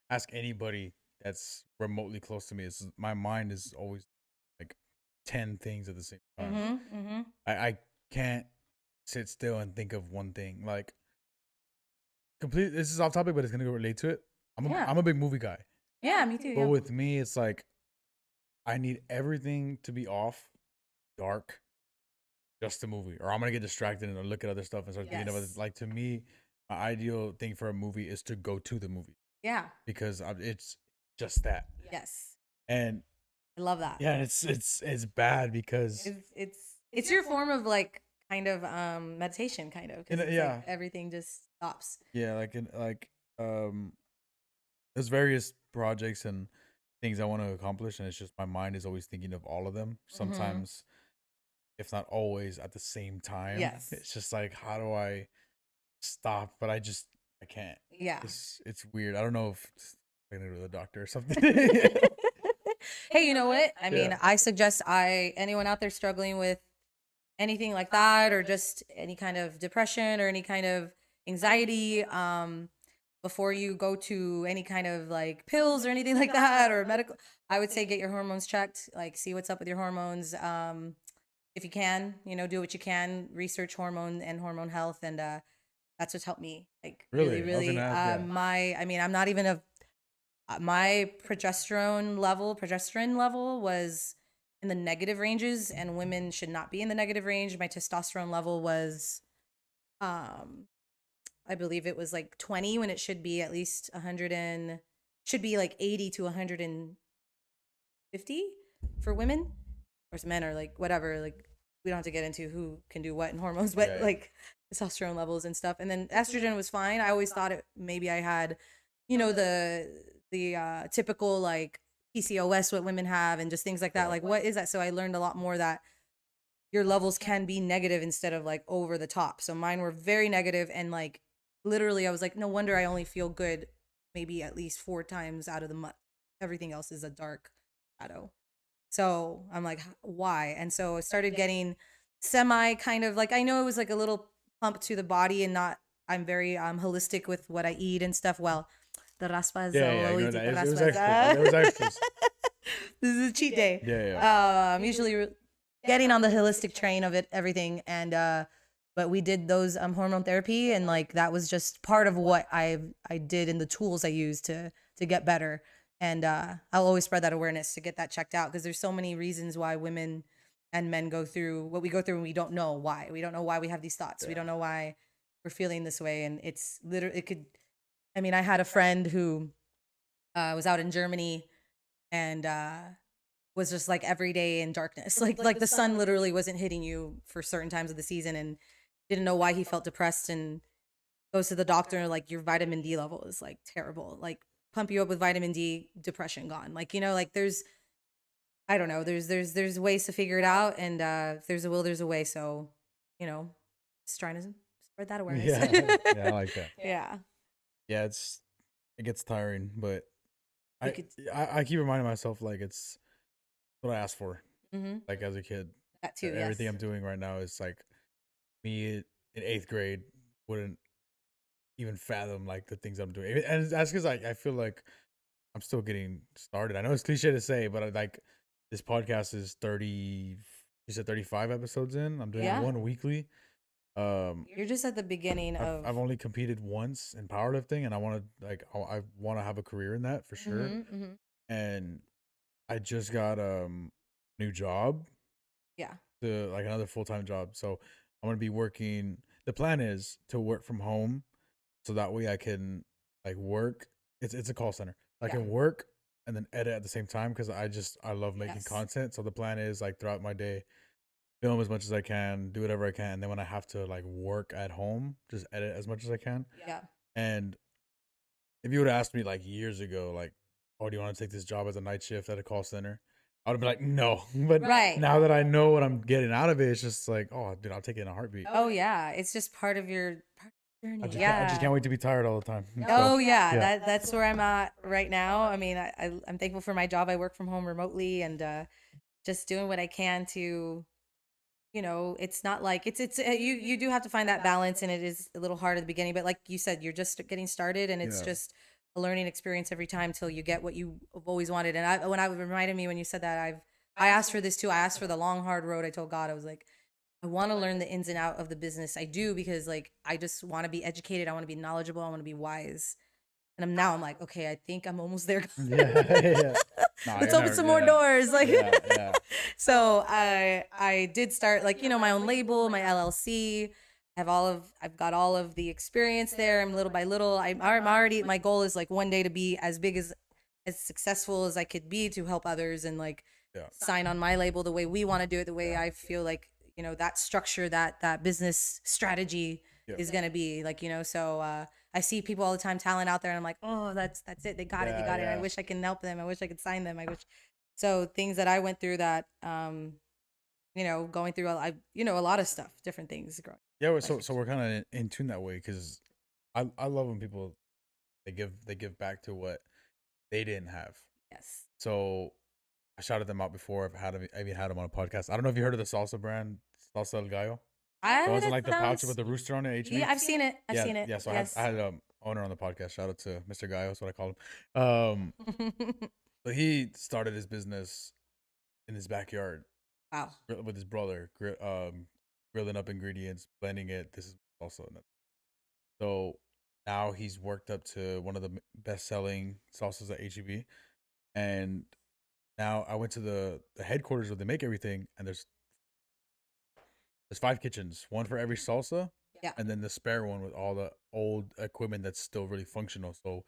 ask anybody that's remotely close to me. My mind is always like 10 things at the same time. Mm-hmm. I can't sit still and think of one thing. Like complete. This is off topic, but it's gonna relate to it. Yeah. I'm a big movie guy, Yeah, me too. but Yeah. with me, it's like I need everything to be off, dark, just the movie, or I'm gonna get distracted and look at other stuff and start thinking about it. Yes. Like to me, my ideal thing for a movie is to go to the movie Yeah. because it's just that. Yes. And I love that. yeah, and it's bad because It's your form of like kind of meditation, kind of, because yeah. like everything just stops. yeah, there's various projects and things I want to accomplish, and it's just my mind is always thinking of all of them. Sometimes, if not always, at the same time. Yes. It's just like, how do I stop? But I can't. Yeah. It's weird. I don't know if I'm gonna go to the doctor or something. Hey, you know what? I mean, Yeah. I suggest anyone out there struggling with anything like that, or just any kind of depression or any kind of anxiety, before you go to any kind of like pills or anything like that, or medical, I would say get your hormones checked, like see what's up with your hormones. If you can, do what you can, research hormone and hormone health. And that's what's helped me. Like Really? really, I was really, gonna ask, yeah. I mean, I'm not even my progesterone level was in the negative ranges, and women should not be in the negative range. My testosterone level was, I believe it was like 20, when it should be at least 100, and should be like 80 to 150 for women. Of course, men are like whatever. Like we don't have to get into who can do what in hormones, but Yeah. like testosterone levels and stuff. And then estrogen was fine. I always thought maybe I had, the typical like PCOS, what women have, and just things like that. Yeah. Like what is that? So I learned a lot more that your levels can be negative instead of like over the top. So mine were very negative, and like literally I was like, no wonder I only feel good maybe at least 4 times out of the month. Everything else is a dark shadow. So I'm like, why? And so I started getting semi kind of like, I know it was like a little pump to the body, and I'm very holistic with what I eat and stuff. Well, the raspas. Yeah, always I eat know the that. It was raspas. extras. There was extras. This is a cheat day. Yeah. I'm usually getting on the holistic train of everything. And but we did those hormone therapy, and like that was just part of what I did, and the tools I used to get better. And I'll always spread that awareness to get that checked out, because there's so many reasons why women and men go through what we go through, and we don't know why. We don't know why we have these thoughts. We don't know why we're feeling this way. And it's literally, I had a friend who was out in Germany, and was just like every day in darkness. Like the sun literally wasn't hitting you for certain times of the season, and didn't know why he felt depressed, and goes to the doctor, and like your vitamin D level is like terrible. Like pump you up with vitamin D, depression gone. Like, like there's, I don't know, there's ways to figure it out. And if there's a will, there's a way. So, just trying to spread that awareness. Yeah, I like that. Yeah. Yeah, it gets tiring, but You I could, I keep reminding myself like it's what I asked for. mm-hmm. Like as a kid, That too, everything yes. I'm doing right now is like me in 8th grade wouldn't even fathom like the things I'm doing, and that's because I feel like I'm still getting started. I know it's cliche to say, but like this podcast is 30. You said 35 episodes in. I'm doing Yeah. one weekly. You're just at the beginning of. I've only competed once in powerlifting, and I want to I want to have a career in that for sure. Mhm, mhm. And I just got new job, Yeah. to like another full-time job. So I'm gonna be working. The plan is to work from home, so that way I can like work. It's a call center. I Yeah. can work and then edit at the same time because I love making Yes. content. So the plan is like throughout my day, film as much as I can, do whatever I can, and then when I have to like work at home, just edit as much as I can. Yeah. And if you would have asked me like years ago, like, oh, do you want to take this job as a night shift at a call center? I would have been like, no. But Right. now that I know what I'm getting out of it, it's just like, oh, dude, I'll take it in a heartbeat. Oh yeah, it's just part of your journey. I just, Yeah. can't, I just can't wait to be tired all the time. Oh So, yeah, yeah. that's where I'm at right now. I mean, I'm thankful for my job. I work from home remotely and just doing what I can to, it's not like you do have to find that balance, and it is a little hard at the beginning. But like you said, you're just getting started, and it's Yeah. just a learning experience every time till you get what you have always wanted. And when I reminded me when you said that, I asked for this too. I asked for the long hard road. I told God, I was like, I want to learn the ins and out of the business. I do, because like I just want to be educated. I want to be knowledgeable. I want to be wise. And I'm like, okay, I think I'm almost there. Yeah. Nah, Let's you're open never- some more yeah. doors. Like, Yeah. so I did start like, my own label, my LLC. I've got all of the experience there. I'm little by little. I'm already, my goal is like one day to be as big as successful as I could be, to help others and like Yeah. sign on my label the way we want to do it, the way I feel like, that structure, that business strategy Yeah. is going to be like, so I see people all the time, talent out there, and I'm like, oh, that's it. They got it. They got it. I Yeah. wish I can help them. I wish I could sign them. I wish. So things that I went through that, going through, a lot of stuff, different things growing. Yeah. So we're kind of in tune that way because I love when people they give back to what they didn't have. Yes. So I shouted them out before. I even had them on a podcast. I don't know if you heard of the salsa brand, Salsa El Gallo. I The ones in like the pouch with the rooster on it. Yeah, I've seen it. I've seen it. Yeah, so Yes. I had owner on the podcast. Shout out to Mr. Gallo, is what I call him. But he started his business in his backyard Wow. with his brother, grilling up ingredients, blending it. This is also so now he's worked up to one of the best-selling salsas at HEB, and now I went to the headquarters where they make everything, and there's 5 kitchens, one for every salsa. Yeah. And then the spare one with all the old equipment that's still really functional. So,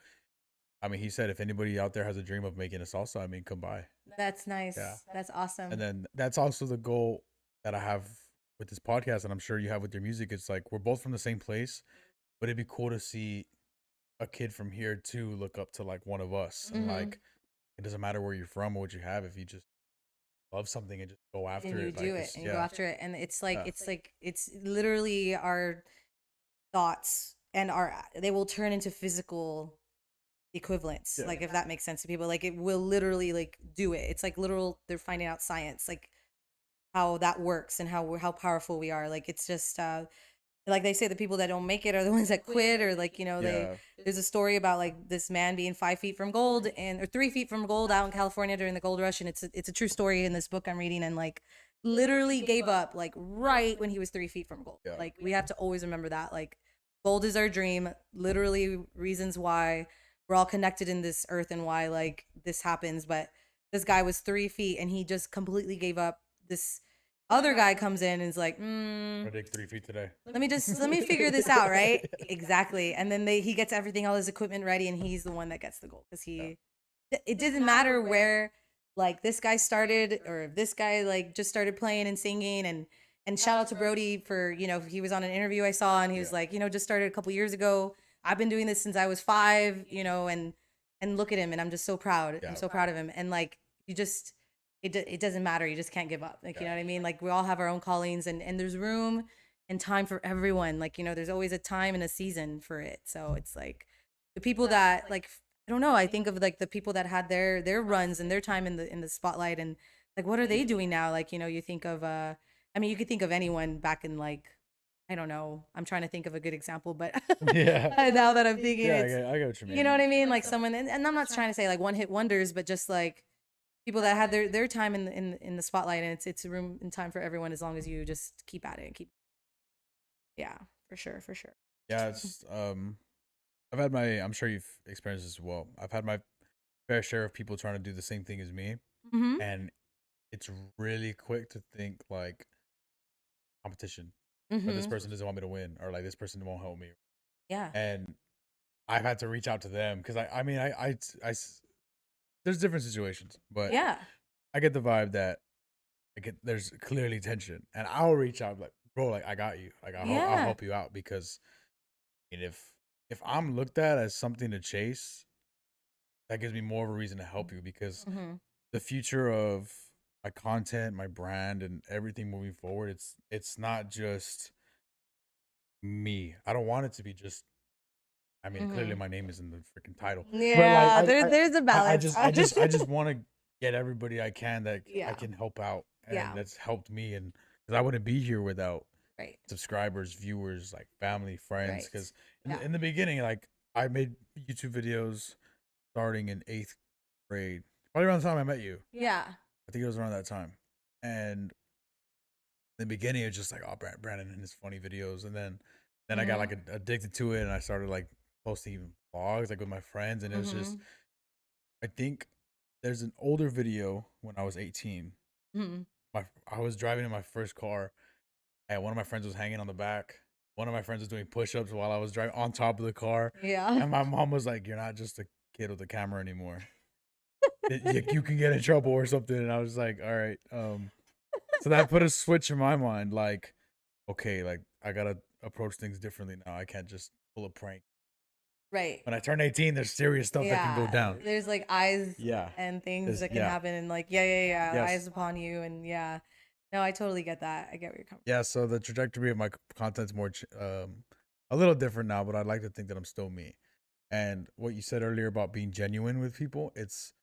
I mean, he said if anybody out there has a dream of making a salsa, I mean, come by. That's nice. Yeah. That's awesome. And then that's also the goal that I have with this podcast, and I'm sure you have with your music. It's like we're both from the same place, but it'd be cool to see a kid from here too look up to like one of us. And Mhm. like, it doesn't matter where you're from or what you have, if you just love something and just go after and you it. do like, it it's- and you go after it, and it's like Yeah. it's literally our thoughts and they will turn into physical equivalents. Yeah. Like, if that makes sense to people, like it will literally like do it. It's like literal, they're finding out science, like how that works and how powerful we are. Like, it's just like they say, the people that don't make it are the ones that quit, or like, Yeah. there's a story about like this man being 5 feet from gold or 3 feet from gold out in California during the gold rush. And it's a true story in this book I'm reading, and like literally gave up like right when he was 3 feet from gold. Yeah. Like, we have to always remember that, like, gold is our dream, literally reasons why we're all connected in this earth and why like this happens. But this guy was 3 feet and he just completely gave up. This other guy comes in and is like, I'm gonna dig 3 feet today. let me figure this out, right? Exactly. And then he gets everything, all his equipment ready, and he's the one that gets the goal, because it didn't matter where like this guy started, or if this guy like just started playing and singing. And shout out to Brody for, he was on an interview I saw, and he was like, just started a couple years ago. I've been doing this since I was 5, and look at him, and I'm just so proud. Yeah. I'm so proud of him. And like, it doesn't matter. You just can't give up. Like, you know what I mean? Like, we all have our own callings, and there's room and time for everyone. Like, there's always a time and a season for it. So it's like the people that like, I don't know, I think of like the people that had their runs and their time in the spotlight, and like what are they doing now? Like, you think of I mean, you could think of anyone back in like, I don't know. I'm trying to think of a good example, but Yeah. now that I'm thinking, Yeah, it's, I get what you mean. you know what I mean? Like someone, and I'm not trying to say like one hit wonders, but just like people that had their time in the spotlight, and it's room and time for everyone as long as you just keep at it and keep. Yeah, for sure, for sure. Yeah, it's I've had my, I'm sure you've experienced this as well. I've had my fair share of people trying to do the same thing as me, Mm-hmm. and it's really quick to think like competition. Or this Mm-hmm. person doesn't want me to win, or like this person won't help me. Yeah. And I've had to reach out to them because I mean, there's different situations, but Yeah. I get the vibe that there's clearly tension, and I'll reach out like, bro, like I got you, like I'll Yeah. help you out because, I mean, if I'm looked at as something to chase, that gives me more of a reason to help you because Mm-hmm. the future of my content, my brand, and everything moving forward, it's not just me. I don't want it to be just. I mean, clearly Mm-hmm. my name is in the freaking title, but Yeah, like there's a balance. I just want to get everybody I can that I Yeah. can help out, and Yeah. that's helped me, and because I wouldn't be here without Right. subscribers, viewers, like family, friends. Right. Because Yeah. in the beginning, like I made YouTube videos starting in 8th grade, probably around the time I met you. Yeah. I think it was around that time, and in the beginning, it was just like, oh, Brandon and his funny videos, and then I got like addicted to it, and I started like posting even vlogs like with my friends, and it was just, I think there's an older video when I was 18. Mm-hmm. I was driving in my first car, and one of my friends was hanging on the back. One of my friends was doing push-ups while I was driving on top of the car, Yeah. and my mom was like, "You're not just a kid with a camera anymore. You can get in trouble or something." And I was like, "All right." So that put a switch in my mind, like, okay, like I gotta approach things differently now. I can't just pull a prank. Right. When I turn 18, there's serious stuff that can go down. There's like eyes Yeah. and things There's- that can yeah. happen, and like yeah, Yes. eyes upon you, and yeah. No, I totally get that. I get where you're coming Yeah, so the trajectory of my content's more a little different now, but I'd like to think that I'm still me. And what you said earlier about being genuine with people, it's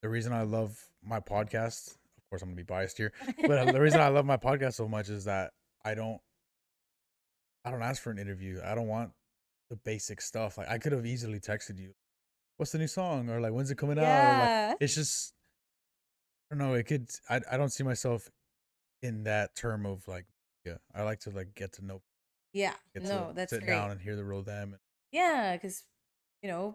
the reason I love my podcast. Of course, I'm gonna be biased here, but the reason I love my podcast so much is that I don't ask for an interview. I don't want the basic stuff. Like I could have easily texted you, "What's the new song?" or like, "When's it coming out?" Or Yeah. like, it's just, I don't know. It could. I don't see myself in that term of like, yeah. I like to like get to know, Yeah. get No, to that's sit great. down and hear the real them. And, Yeah, because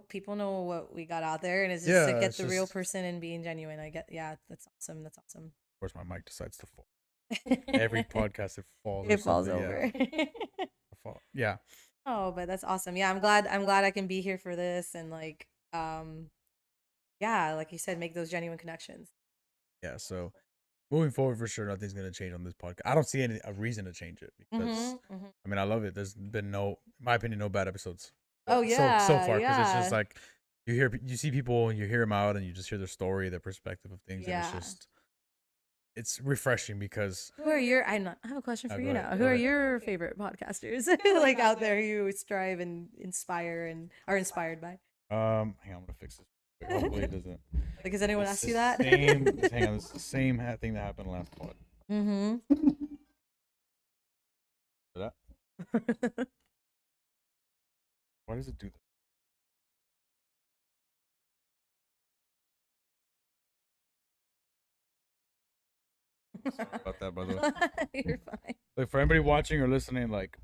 people know what we got out there, and it's just Yeah, to get it's the real just- person and being genuine. I get, yeah, that's awesome. That's awesome. of course, my mic decides to fall. Every podcast it falls. or It falls something, over. Yeah. Oh, but that's awesome. Yeah, I'm glad I can be here for this, and like yeah, like you said, make those genuine connections. Yeah. So moving forward, for sure, nothing's gonna change on this podcast. I don't see a reason to change it because I mean I love it. There's been in my opinion, no bad episodes. Oh yeah, so far because it's yeah. just like you see people and you hear them out and you just hear their story, their perspective of things, and Yeah. it's refreshing because Who are your? I have a question for go you ahead, now. go Who are ahead. your favorite podcasters? Like out there who strive and inspire and are inspired by? hang on, I'm gonna fix this. Hopefully it doesn't. Like, has anyone It's asked the you that? Hang on, it's the same thing that happened last pod. Mm-hmm. That? Why does it do that? Sorry about that, by the way. You're fine. Like for anybody watching or listening, like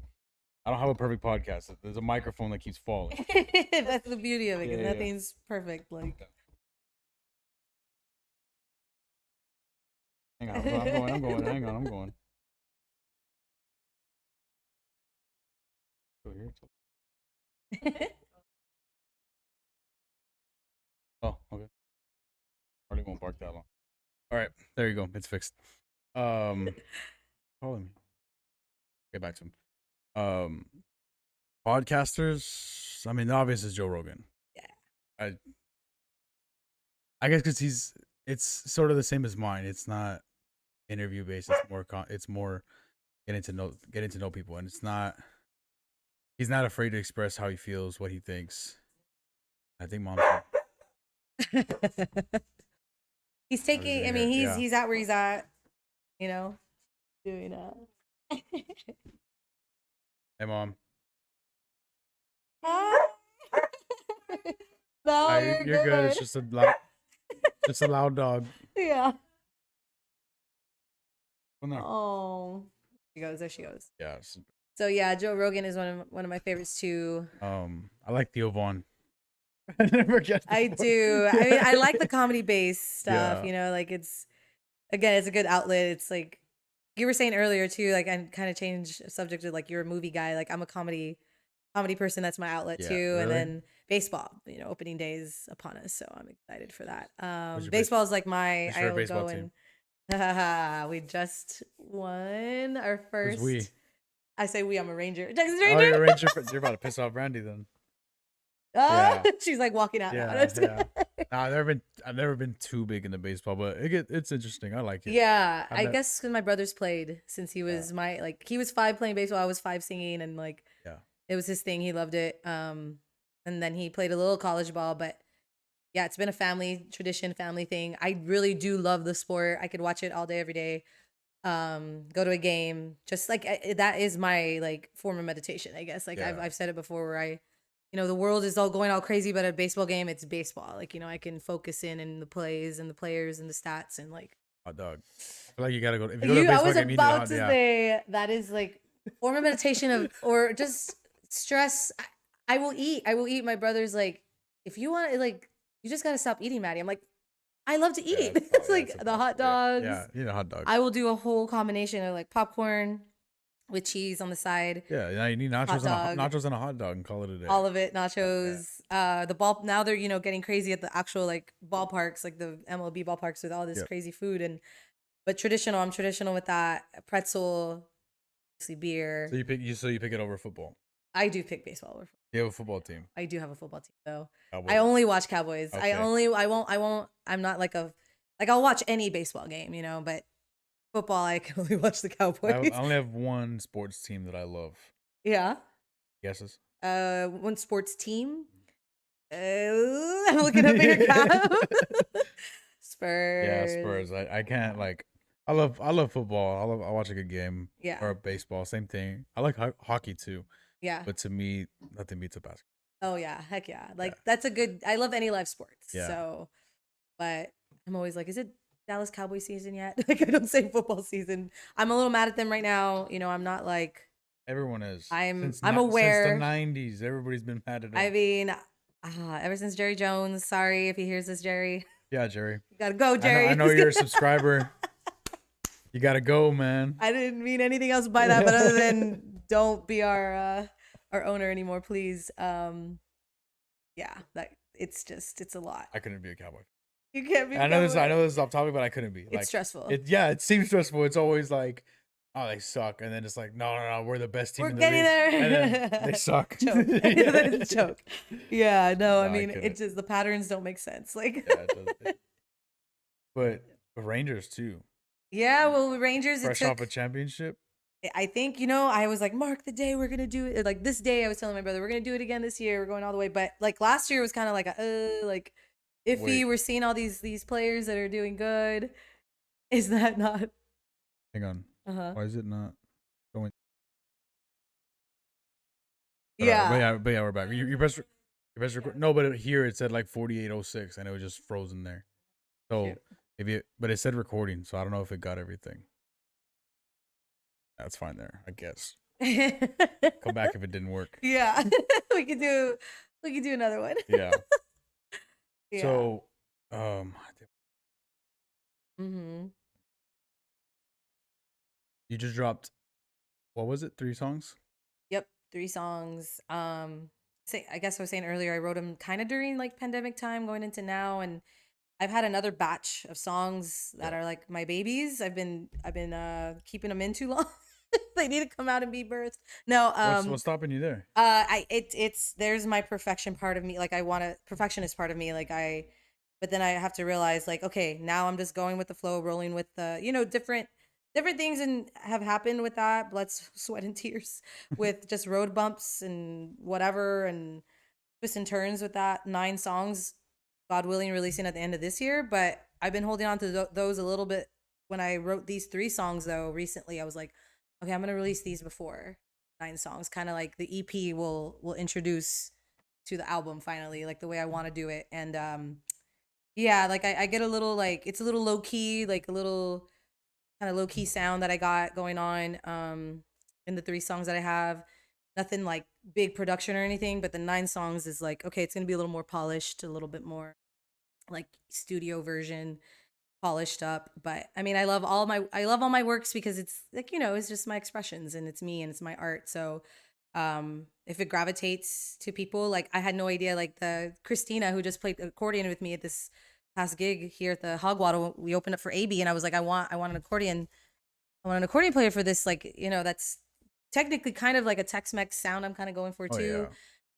I don't have a perfect podcast. There's a microphone that keeps falling. That's the beauty of it, because Yeah. nothing's perfect. Like, Hang on, I'm going. Hang on, I'm going. Go here. Oh, okay. Probably won't bark that long. All right, there you go. It's fixed. Calling me. Get back to him. Podcasters. I mean, the obvious is Joe Rogan. Yeah. I guess because it's sort of the same as mine. It's not interview based. It's more getting to know people, and he's not afraid to express how he feels, what he thinks. I think mom's He's taking. I mean, yeah. he's at where he's at. You know, doing that. Hey mom. No, You're good. It's just a loud dog. Yeah. Oh, no. Oh, there she goes. Yeah. So yeah, Joe Rogan is one of my favorites too. I like Theo Vaughn. I never get. I do. I mean, I like the comedy based stuff. Yeah. You know, like it's a good outlet. It's like you were saying earlier too. Like I kind of changed subject to like you're a movie guy. Like I'm a comedy person. That's my outlet too. Really? And then baseball. You know, opening days upon us. So I'm excited for that. your Baseball is like my. what's your I will baseball go team? and. We just won our first. We. I say we. I'm a Ranger. Texas Oh, Ranger. you're a Ranger. You're about to piss off Randy then. Oh, Yeah. she's like walking out now. Yeah. Nah, I've never been too big into baseball, but it's interesting. I like it. Yeah, I bet- guess because my brother's played since he was he was 5 playing baseball, I was 5 singing, and like it was his thing. He loved it. And then he played a little college ball, but yeah, it's been a family tradition, family thing. I really do love the sport. I could watch it all day, every day. Go to a game, just like that is my like form of meditation, I guess. Like I've said it before, where the world is all going all crazy, but at a baseball game, it's baseball. Like, I can focus in the plays and the players and the stats and like. Hot dog. I feel like you gotta go. If you go to a baseball I was game, you need a about hot, to yeah. say that is like form of meditation or just stress. I will eat. My brother's like, if you want, like, you just gotta stop eating, Maddie. I'm like, I love to eat. It's like the hot dogs. Yeah, you need a hot dog. I will do a whole combination of like popcorn with cheese on the side. Yeah, now you need nachos and a hot dog and call it a day. All of it, nachos. The ball. Now they're getting crazy at the actual like ballparks, like the MLB ballparks with all this crazy food but traditional. I'm traditional with that pretzel, obviously beer. So you pick it over football. I do pick baseball over football. You have a football team. I do have a football team though. Cowboys. I only watch Cowboys. Okay. I'm not like I'll watch any baseball game, but football I can only watch the Cowboys. I only have one sports team that I love. Yeah. Guesses? One sports team. I'm looking up your cap. Spurs. Yeah, Spurs. I can't like. I love football. I watch a good game. Yeah. Or baseball, same thing. I like hockey too. Yeah. But to me, nothing beats a basketball. Oh yeah, heck yeah. Like that's a good. I love any live sports. Yeah. So, but I'm always like, is it Dallas Cowboy season yet? Like I don't say football season. I'm a little mad at them right now. I'm not like. Everyone is. I'm aware. Since the 90s, everybody's been mad at them. I mean, ever since Jerry Jones. Sorry if he hears this, Jerry. Yeah, Jerry. You gotta go, Jerry. I know you're a subscriber. You gotta go, man. I didn't mean anything else by that, but other than don't be our owner anymore, please. Yeah, it's a lot. I couldn't be a Cowboy. You can't be. I know this is off topic, but I couldn't be. Like, it's stressful. It seems stressful. It's always like, oh, they suck, and then it's like, no, we're the best team. We're in the getting league. there. And then they suck. Choke. Choke. Yeah, no, I mean, couldn't. it just the patterns don't make sense. Like, Yeah, it does. But Rangers too. Yeah, well, Rangers. Fresh off a championship. I think I was like, mark the day we're gonna do it. Like this day, I was telling my brother we're gonna do it again this year. We're going all the way. But like last year was kind of like like iffy. Wait. We're seeing all these players that are doing good. Is that not? Hang on. Why is it not going? Yeah. But yeah, we're back. Your best record. No, but here it said like 48:06, and it was just frozen there. So but it said recording, so I don't know if it got everything. That's fine there, I guess. Come back if it didn't work. Yeah, we could do another one. Yeah. Yeah. So, you just dropped, what was it? 3 songs? Yep, 3 songs. I guess I was saying earlier, I wrote them kind of during like pandemic time, going into now, and I've had another batch of songs that are like my babies. I've been keeping them in too long. They need to come out and be birthed. No, what's stopping you there? There's my perfection part of me. Like perfectionist part of me. But then I have to realize like, okay, now I'm just going with the flow, rolling with the, different different things have happened with that, blood, sweat, and tears, with just road bumps and whatever, and twists and turns with that. 9 songs, God willing, releasing at the end of this year. But I've been holding on to those a little bit. When I wrote these 3 songs, though, recently, I was like, okay, I'm gonna release these before 9 songs. Kind of like the EP will introduce to the album finally, like the way I want to do it. And yeah, like I get a little, like, it's a little low key, like a little kind of low key sound that I got going on in the 3 songs that I have. Nothing like big production or anything, but the 9 songs is like, okay, it's gonna be a little more polished, a little bit more like studio version, polished up. But I mean, I love all my works because it's like, it's just my expressions, and it's me, and it's my art. So if it gravitates to people, like, I had no idea, like, the Christina who just played accordion with me at this past gig here at the Hogwaddle, we opened up for AB, and I was like, I want an accordion. I want an accordion player for this, like, that's technically kind of like a Tex-Mex sound I'm kind of going for Oh, too.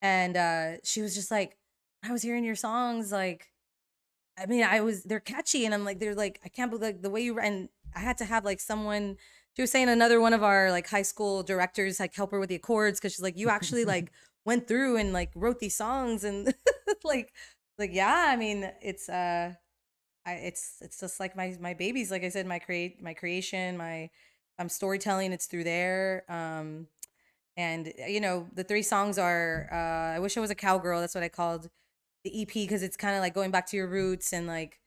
yeah. And she was just like, I was hearing your songs, like, I mean, they're catchy, and I'm like, they're like, I can't believe, like, the way and I had to have like someone. She was saying another one of our like high school directors like help her with the accords, because she's like, you actually like went through and like wrote these songs, and like yeah, I mean, it's just like my babies, like I said, my creation, my storytelling, it's through there. And the 3 songs are I Wish I Was a Cowgirl. That's what I called the EP, because it's kind of like going back to your roots, and like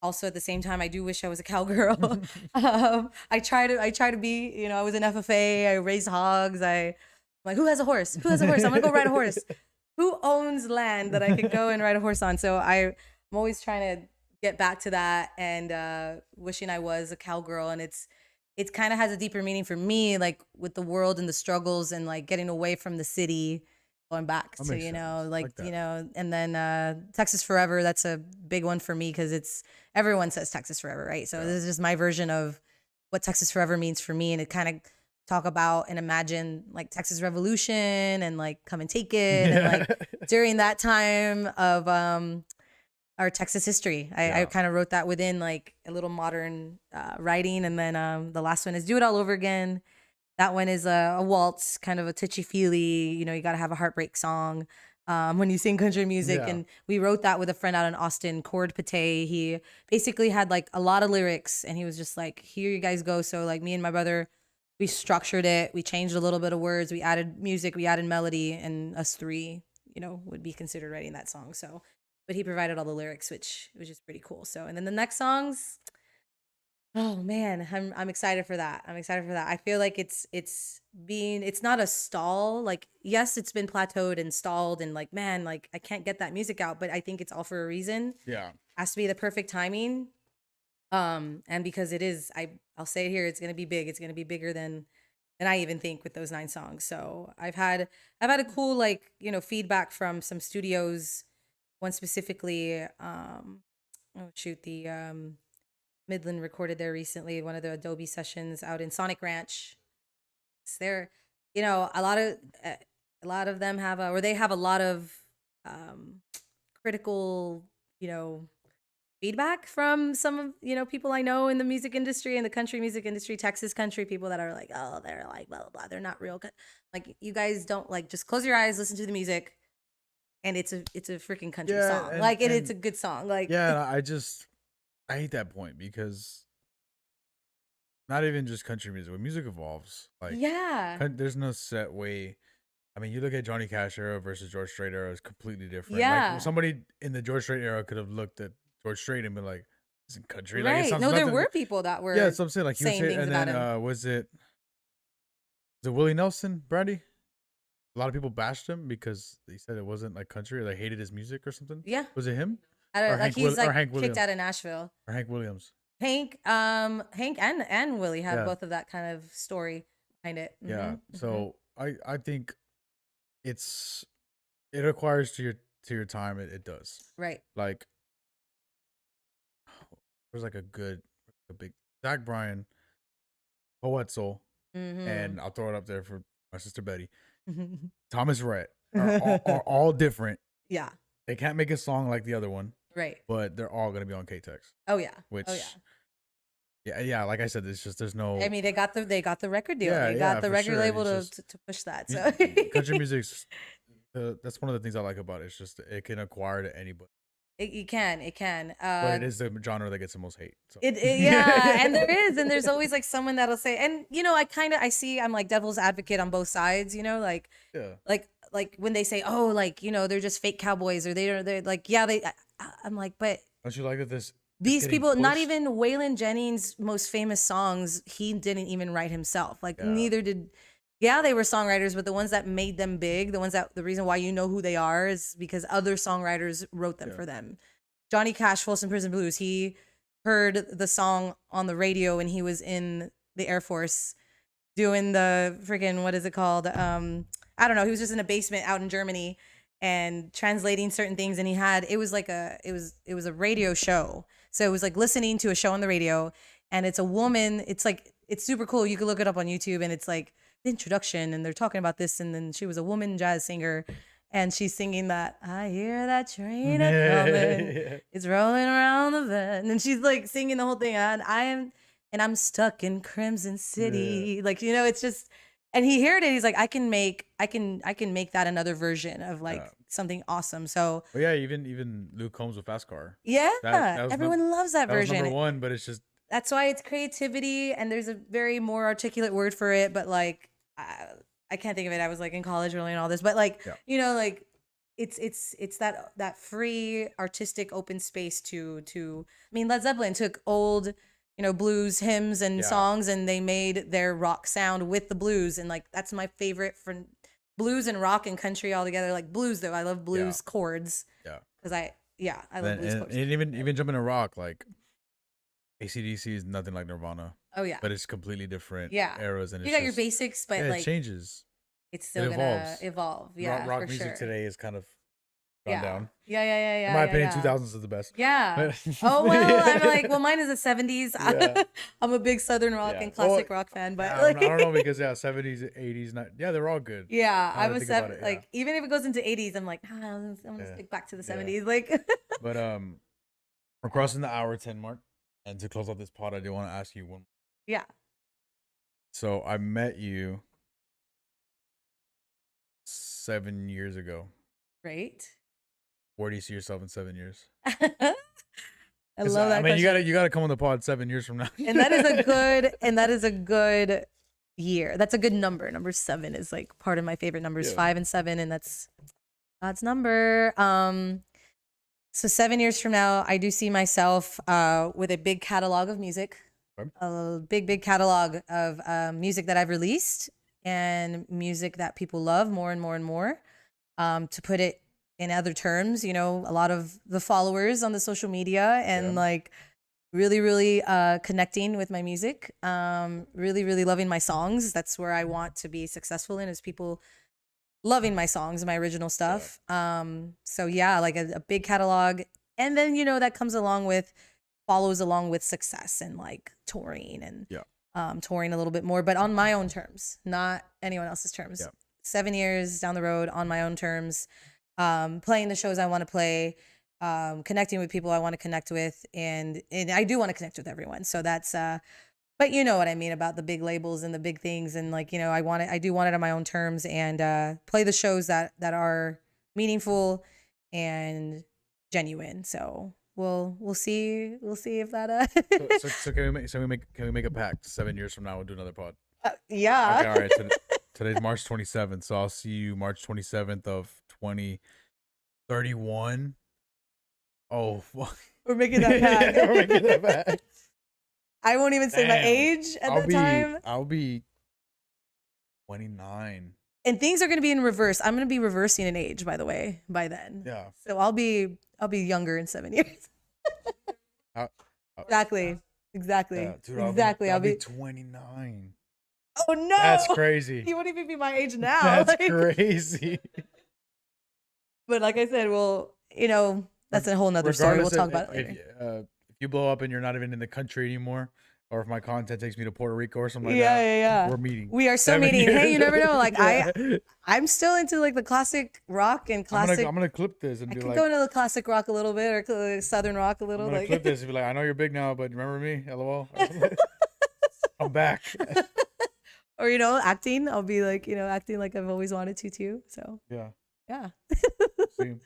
also at the same time, I do wish I was a cowgirl. I try to be, I was an FFA, I raised hogs. I'm like, who has a horse? Who has a horse? I'm gonna go ride a horse. Who owns land that I could go and ride a horse on? So I'm always trying to get back to that, and wishing I was a cowgirl. And it kind of has a deeper meaning for me, like with the world and the struggles, and like getting away from the city, going back That to, makes sense. like, Like that. and then Texas Forever, that's a big one for me, because everyone says Texas Forever, right? So Yeah. this is just my version of what Texas Forever means for me, and it kind of talk about and imagine like Texas Revolution, and like Come and Take It, and like during that time of our Texas history. I Yeah. kind of wrote that within like a little modern writing. And then the last one is Do It All Over Again. That one is a waltz, kind of a touchy-feely, you got to have a heartbreak song when you sing country music. Yeah. And we wrote that with a friend out in Austin, Cord Pate. He basically had like a lot of lyrics, and he was just like, here you guys go. So like me and my brother, we structured it. We changed a little bit of words. We added music. We added melody. And us 3, would be considered writing that song. So, but he provided all the lyrics, which was just pretty cool. So, and then the next songs, oh man, I'm excited for that. I'm excited for that. I feel like it's not a stall. Like, yes, it's been plateaued and stalled, and like, man, like I can't get that music out, but I think it's all for a reason. Yeah. Has to be the perfect timing. And because it is, I'll say it here, it's gonna be big. It's gonna be bigger than I even think with those 9 songs. So I've had a cool, like, feedback from some studios. One specifically, oh shoot, the Midland recorded there recently, one of the Adobe sessions out in Sonic Ranch. It's there, a lot of them have or they have a lot of critical, feedback from some of, people I know in the music industry, in the country music industry, Texas country, people that are like, oh, they're like, blah, blah, blah. They're not real. Like, you guys don't, like, just close your eyes, listen to the music, and it's a freaking country song. and- Like, it's and- a good song. Like, Yeah, I hate that point, because not even just country music. When music evolves, like, yeah. there's no set way. I mean, you look at Johnny Cash era versus George Strait era, is completely different. Yeah. Like, somebody in the George Strait era could have looked at George Strait and been like, "This isn't country." Like, it Right. sounds No, there nothing- were people that were. Yeah, that's what I'm saying. Like, he was saying saying, things and about then him. was it Willie Nelson, Brandy? A lot of people bashed him because they said it wasn't like country, or they hated his music or something. Yeah. Was it him I don't or like Hank he's Will- or like Hank kicked Williams? out of Nashville. or Hank Williams? Hank and Willie have Yeah. both of that kind of story behind it. Yeah. Mhm, mhm. So I think it requires to your time. It does. Right. Like, there's like a big Zach Bryan, Poetzel, Mm-hmm. and I'll throw it up there for my sister Betty. Thomas Rhett are all different. Yeah. They can't make a song like the other one, Right. but they're all gonna be on K-Tex, Oh yeah. which Oh yeah. Yeah. Like I said, it's just there's no I mean, they got the record deal. Yeah, They yeah, got the for record sure. label It's to push that. mu- So country music's. That's one of the things I like about it. It's just it can acquire to anybody, it can. but it is the genre that gets the most hate. So. Yeah, and there's always like someone that'll say, and I'm like devil's advocate on both sides, like Yeah. like when they say, oh, like, they're just fake cowboys, or they're like, yeah, I'm like, but Don't you like that these getting people, not pushed? even Waylon Jennings' most famous songs, he didn't even write himself. Like, Yeah. neither did. Yeah, they were songwriters, but the ones that made them big, the reason why you know who they are is because other songwriters wrote them for them. Johnny Cash, Folsom Prison Blues, he heard the song on the radio when he was in the Air Force doing the freaking, what is it called? I don't know. He was just in a basement out in Germany and translating certain things. And it was a radio show. So it was like listening to a show on the radio, and it's a woman. It's super cool. You can look it up on YouTube, and it's like the introduction, and they're talking about this. And then she was a woman jazz singer, and she's singing that, I hear that train a coming. It's rolling around the bend. And she's like singing the whole thing. And I'm stuck in Crimson City. Yeah. Like, it's just, and he heard it. He's like, I can make that another version of like something awesome. So But yeah, even Luke Combs with Fast Car. yeah, That was everyone loves that That was version. number one, but it's just That's why it's creativity, and there's a very more articulate word for it. But like, I can't think of it. I was like in college learning all this, but like, like it's that free artistic open space to. I mean, Led Zeppelin took old, blues hymns and songs, and they made their rock sound with the blues, and like that's my favorite for blues and rock and country all together. Like blues, though, I love blues chords. Yeah. Because I love blues chords. And even jumping to rock, like AC/DC is nothing like Nirvana. Oh yeah. But it's completely different eras, and you it's got your basics, but it like changes. it's still It gonna evolves. evolve. Yeah, rock for music sure. today is kind of gone down. Yeah. In my opinion, yeah. 2000s is the best. Yeah. Oh well, I'm like, well, mine is the 70s. Yeah. I'm a big Southern rock and classic rock fan, but I don't know because 70s, 80s, they're all good. Yeah, Now that I'm I a think about it, like even if it goes into 80s, I'm like, I'm gonna stick back to the 70s. Like, But we're crossing the hour 10 mark, and to close out this pod, I do want to ask you one. Yeah. So I met you 7 years ago. Great. Where do you see yourself in 7 years? I love that. I mean, question. you gotta come on the pod 7 years from now. And that is a good year. That's a good number. Number 7 is like part of my favorite numbers, 5 and 7, and that's God's number. So 7 years from now, I do see myself with a big catalog of music, a big catalog of music that I've released and music that people love more and more and more. To put it in other terms, a lot of the followers on the social media and like really connecting with my music, really loving my songs. That's where I want to be successful in, is people loving my songs and my original stuff. So yeah, like a big catalog, and then that follows along with success and like touring and touring a little bit more, but on my own terms, not anyone else's terms. 7 years down the road on my own terms, playing the shows I want to play, connecting with people I want to connect with, and I do want to connect with everyone. So that's but you know what I mean about the big labels and the big things, and like I do want it on my own terms, and play the shows that are meaningful and genuine. So we'll see if that So can we make a pact? 7 years from now, we'll do another pod. yeah. Okay, all right. Today's March 27th, so I'll see you March 27th of 2031. Oh, fuck. We're making that pact. We're making that pact. I won't even say my age at the time. I'll be 29. And things are going to be in reverse. I'm going to be reversing in age, by the way, by then. Yeah. So I'll be younger in 7 years. Exactly. Yeah, dude, I'll be 29. Oh no. That's crazy. He won't even be my age now. That's Like, crazy. But like I said, that's a whole nother story. We'll talk about it later. If you blow up and you're not even in the country anymore, Or if my content takes me to Puerto Rico or something like Yeah, that, yeah, yeah. we're meeting. We are so 7 meeting. Hey, you years. never know. Like Yeah. I'm still into like the classic rock and classic. I'm gonna clip this and I be can like, go into the classic rock a little bit or southern rock a I'm little. gonna Like, clip this and be like, I know you're big now, but remember me? LOL. I'm back. or acting. I'll be like, acting like I've always wanted to too. So Yeah. yeah. See?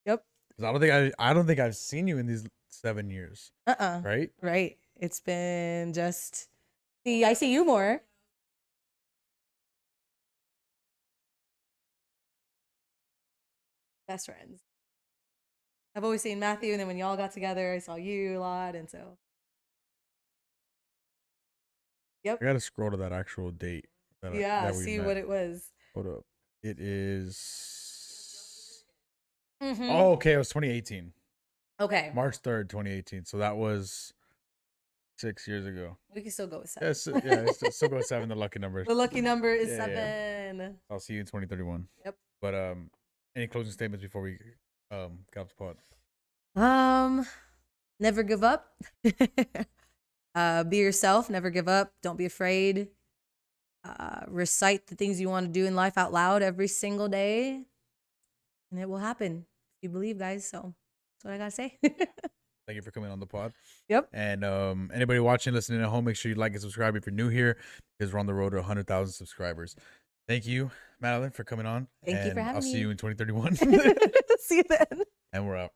Yep. 'Cause I don't think I've seen you in these 7 years. Right? Right. It's been just I see you more. Best friends. I've always seen Matthew, and then when y'all got together, I saw you a lot, and so. Yep. I gotta scroll to that actual date. Yeah. That we See met. what it was. Hold up. It is. Mm-hmm. Oh, okay. It was 2018. Okay. March 3rd, 2018. So that was 6 years ago. We can still go with 7. Yes, yeah, it's still go 7. The lucky number. The lucky number is Yeah, 7. I'll see you in 2031. Yep. But any closing statements before we get off the pod? Never give up. Be yourself. Never give up. Don't be afraid. Recite the things you want to do in life out loud every single day, and it will happen. You believe, guys. So that's what I gotta say. Thank you for coming on the pod. Yep. And anybody watching, listening at home, make sure you like and subscribe if you're new here, because we're on the road to 100,000 subscribers. Thank you, Madelyn, for coming on. Thank you for having me. I'll see you in 2031. See you then. And we're out.